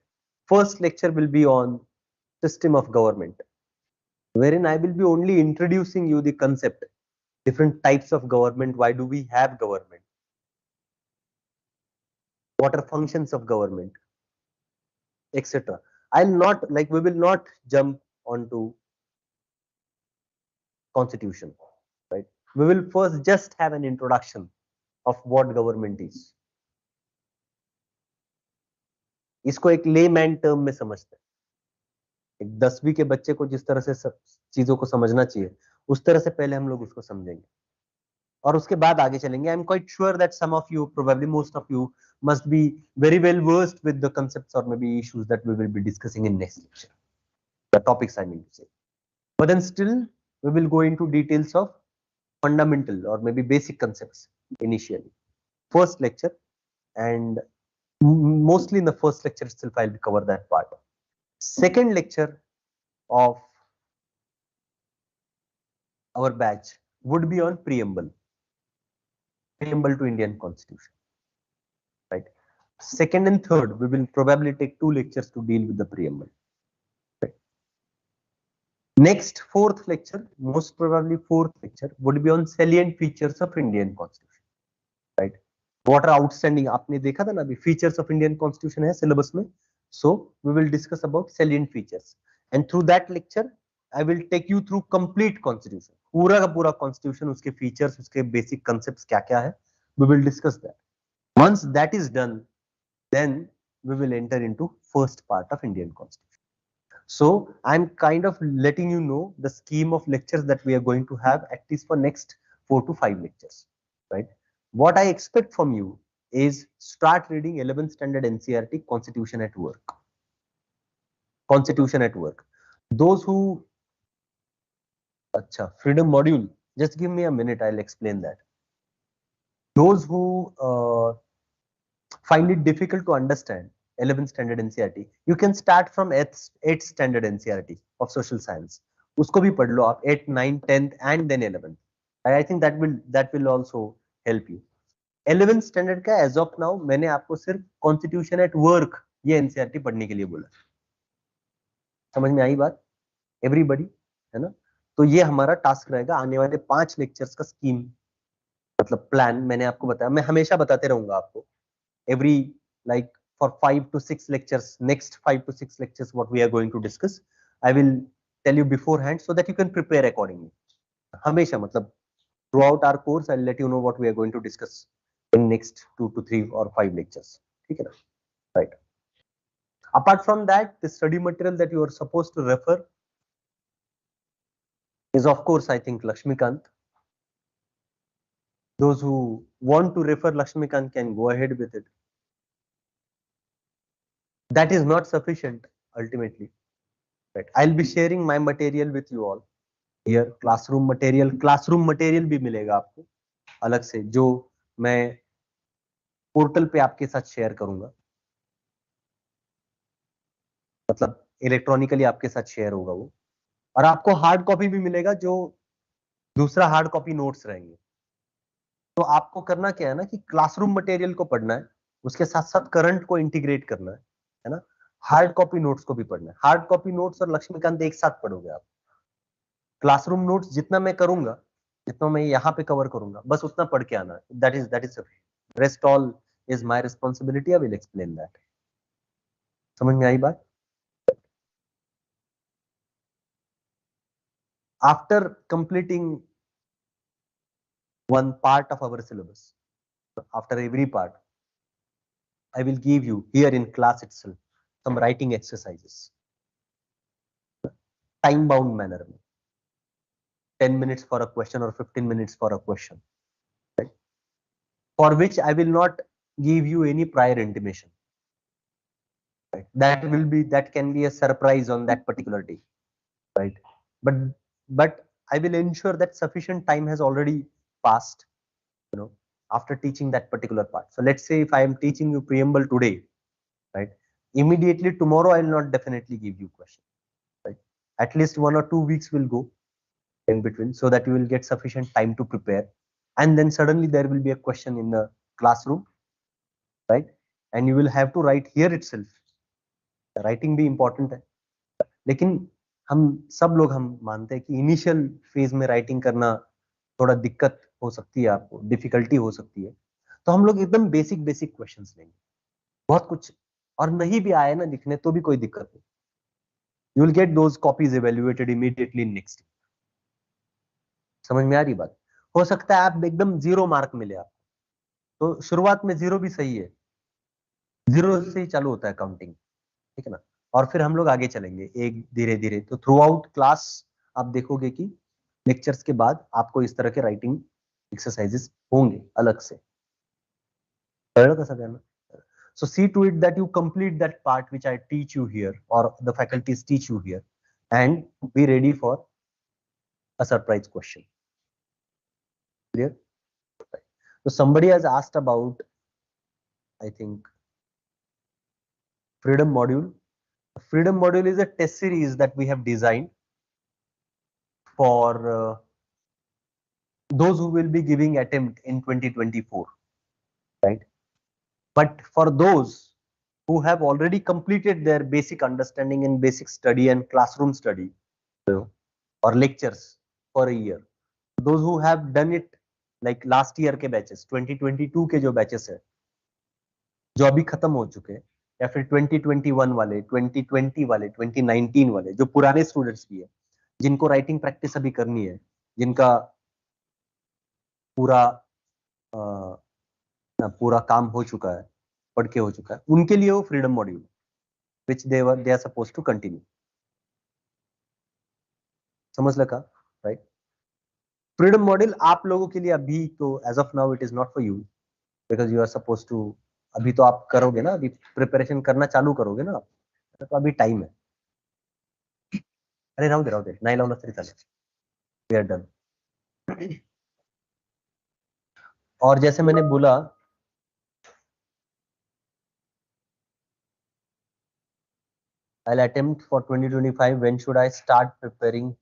First lecture will be on system of government, wherein I will be only introducing you the concept, different types of government, why do we have government, what are functions of government, etc. I'll not, like, we will not jump onto constitution, right? We will first just have an introduction of what government is. इसको एक layman term में समझते हैं। एक 10वीं के बच्चे को जिस तरह से सब चीजों को समझना चाहिए, उस तरह से पहले हम लोग उसको समझेंगे और उसके बाद आगे चलेंगे। I am quite sure that some of you, probably most of you, must be very well versed with the concepts or maybe issues that we will be discussing in next lecture, the topics I mean to say. But then still we will go into details of fundamental or maybe basic concepts initially, first lecture, and mostly in the first lecture itself I'll cover that part. Second lecture of our batch would be on preamble to Indian Constitution. Right. Second and third, we will probably take 2 lectures to deal with the preamble. Right. Next, fourth lecture, most probably fourth lecture, would be on salient features of Indian Constitution. Right. What are outstanding? आपने देखा था ना अभी features of Indian Constitution है syllabus में. So we will discuss about salient features, and through that lecture, I will take you through complete Constitution. पूरा का पूरा Constitution, उसके features, उसके basic concepts क्या-क्या है, we will discuss that. Once that is done, then we will enter into first part of Indian Constitution. So I'm kind of letting you know the scheme of lectures that we are going to have at least for next 4 to 5 lectures, right? What I expect from you is start reading 11th standard NCERT Constitution at Work. Constitution at Work. Those who, freedom module, Just give me a minute, I'll explain that. Those who find it difficult to understand 11th standard NCERT, you can start from 8th standard NCERT of social science. उसको भी पढ़ लो आप 8th, 9th, 10th and then 11th. I think that will also help you. 11th standard का as of now मैंने आपको सिर्फ constitution at work ये NCERT पढ़ने के लिए बोला. समझ में आई बात एवरीबॉडी, है ना? तो ये हमारा टास्क रहेगा आने वाले 5 लेक्चर्स का स्कीम, मतलब प्लान मैंने आपको बताया. मैं हमेशा बताते रहूंगा आपको every like for 5 to 6 lectures, next 5 to 6 lectures what we are going to discuss, I will tell you beforehand so that you can prepare accordingly. हमेशा मतलब throughout our course I'll let you know what we are going to discuss in next 2 to 3 or 5 lectures. ठीक है ना? Right. Apart from that, the study material that you are supposed to refer is of course I think Lakshmikant. Those who want to refer Lakshmikant can go ahead with it. That is not sufficient ultimately. Right. I'll be sharing my material with you all here. Classroom material भी मिलेगा आपको अलग से जो मैं portal पे आपके साथ शेयर करूंगा, मतलब इलेक्ट्रॉनिकली आपके साथ शेयर होगा वो. और आपको हार्ड कॉपी भी मिलेगा जो दूसरा हार्ड कॉपी नोट्स रहेंगे. तो आपको करना क्या है ना कि क्लासरूम मटेरियल को पढ़ना है, उसके साथ साथ करंट को इंटीग्रेट करना है ना? हार्ड कॉपी नोट्स को भी पढ़ना है. हार्ड कॉपी नोट्स और लक्ष्मीकांत एक साथ पढ़ोगे आप. क्लासरूम नोट्स जितना मैं करूंगा, जितना मैं यहाँ पे कवर करूंगा, बस उतना पढ़ के आना है. That is sufficient. Rest all is my responsibility. I will explain that. समझ में आई बात? After completing one part of our syllabus, after every part, I will give you here in class itself some writing exercises, time bound manner, 10 minutes for a question or 15 minutes for a question, right? For which I will not give you any prior intimation, right? That can be a surprise on that particular day, right? But I will ensure that sufficient time has already passed, you know, after teaching that particular part. So let's say if I am teaching you preamble today, right, immediately tomorrow I will not definitely give you question, right? At least 1 or 2 weeks will go in between so that you will get sufficient time to prepare, and then suddenly there will be a question in the classroom, right? And you will have to write here itself. Writing भी important है, लेकिन हम सब लोग हम मानते हैं कि इनिशियल फेज में राइटिंग करना थोड़ा दिक्कत हो सकती है, आपको डिफिकल्टी हो सकती है. तो हम लोग एकदम बेसिक क्वेश्चंस लेंगे. बहुत कुछ और नहीं भी आए ना लिखने तो भी कोई दिक्कत नहीं. You will get those copies evaluated immediately next. समझ में आ रही बात? हो सकता है आप एकदम 0 मार्क मिले आपको, तो शुरुआत में 0 भी सही है. 0 से ही चालू होता है काउंटिंग, ठीक है ना? और फिर हम लोग आगे चलेंगे एक धीरे धीरे. तो थ्रू आउट क्लास आप देखोगे कि लेक्चर्स के बाद आपको इस तरह के राइटिंग एक्सरसाइजेस होंगे अलग से. कैसा करना? So see to it that you complete that part which I teach you here or the faculties teach you here, and be ready for a surprise question. Clear? So somebody has asked about, I think, freedom module. Freedom module is a test series that we have designed for those who will be giving attempt in 2024, right? But for those who have already completed their basic understanding and basic study and classroom study, or lectures for a year, those who have done it like last year के batches, 2022 के जो batches है जो अभी खत्म हो चुके हैं, या फिर 2021 वाले, 2020 वाले, 2019 वाले जो पुराने स्टूडेंट्स भी है, जिनको राइटिंग प्रैक्टिस अभी करनी है, जिनका पूरा काम हो चुका है, पढ़ के हो चुका है, उनके लिए वो freedom module which they are supposed to continue. समझ लगा, राइट? फ्रीडम मॉड्यूल आप लोगों के लिए अभी तो as of now it is not for you because you are suppose to, अभी तो आप करोगे ना, अभी प्रिपरेशन करना चालू करोगे ना आप, तो अभी टाइम है. अरे राहू दे नाही लावलं तरी चालेल. We are done. और जैसे मैंने बोला, I'll attempt for 2025. When should I start preparing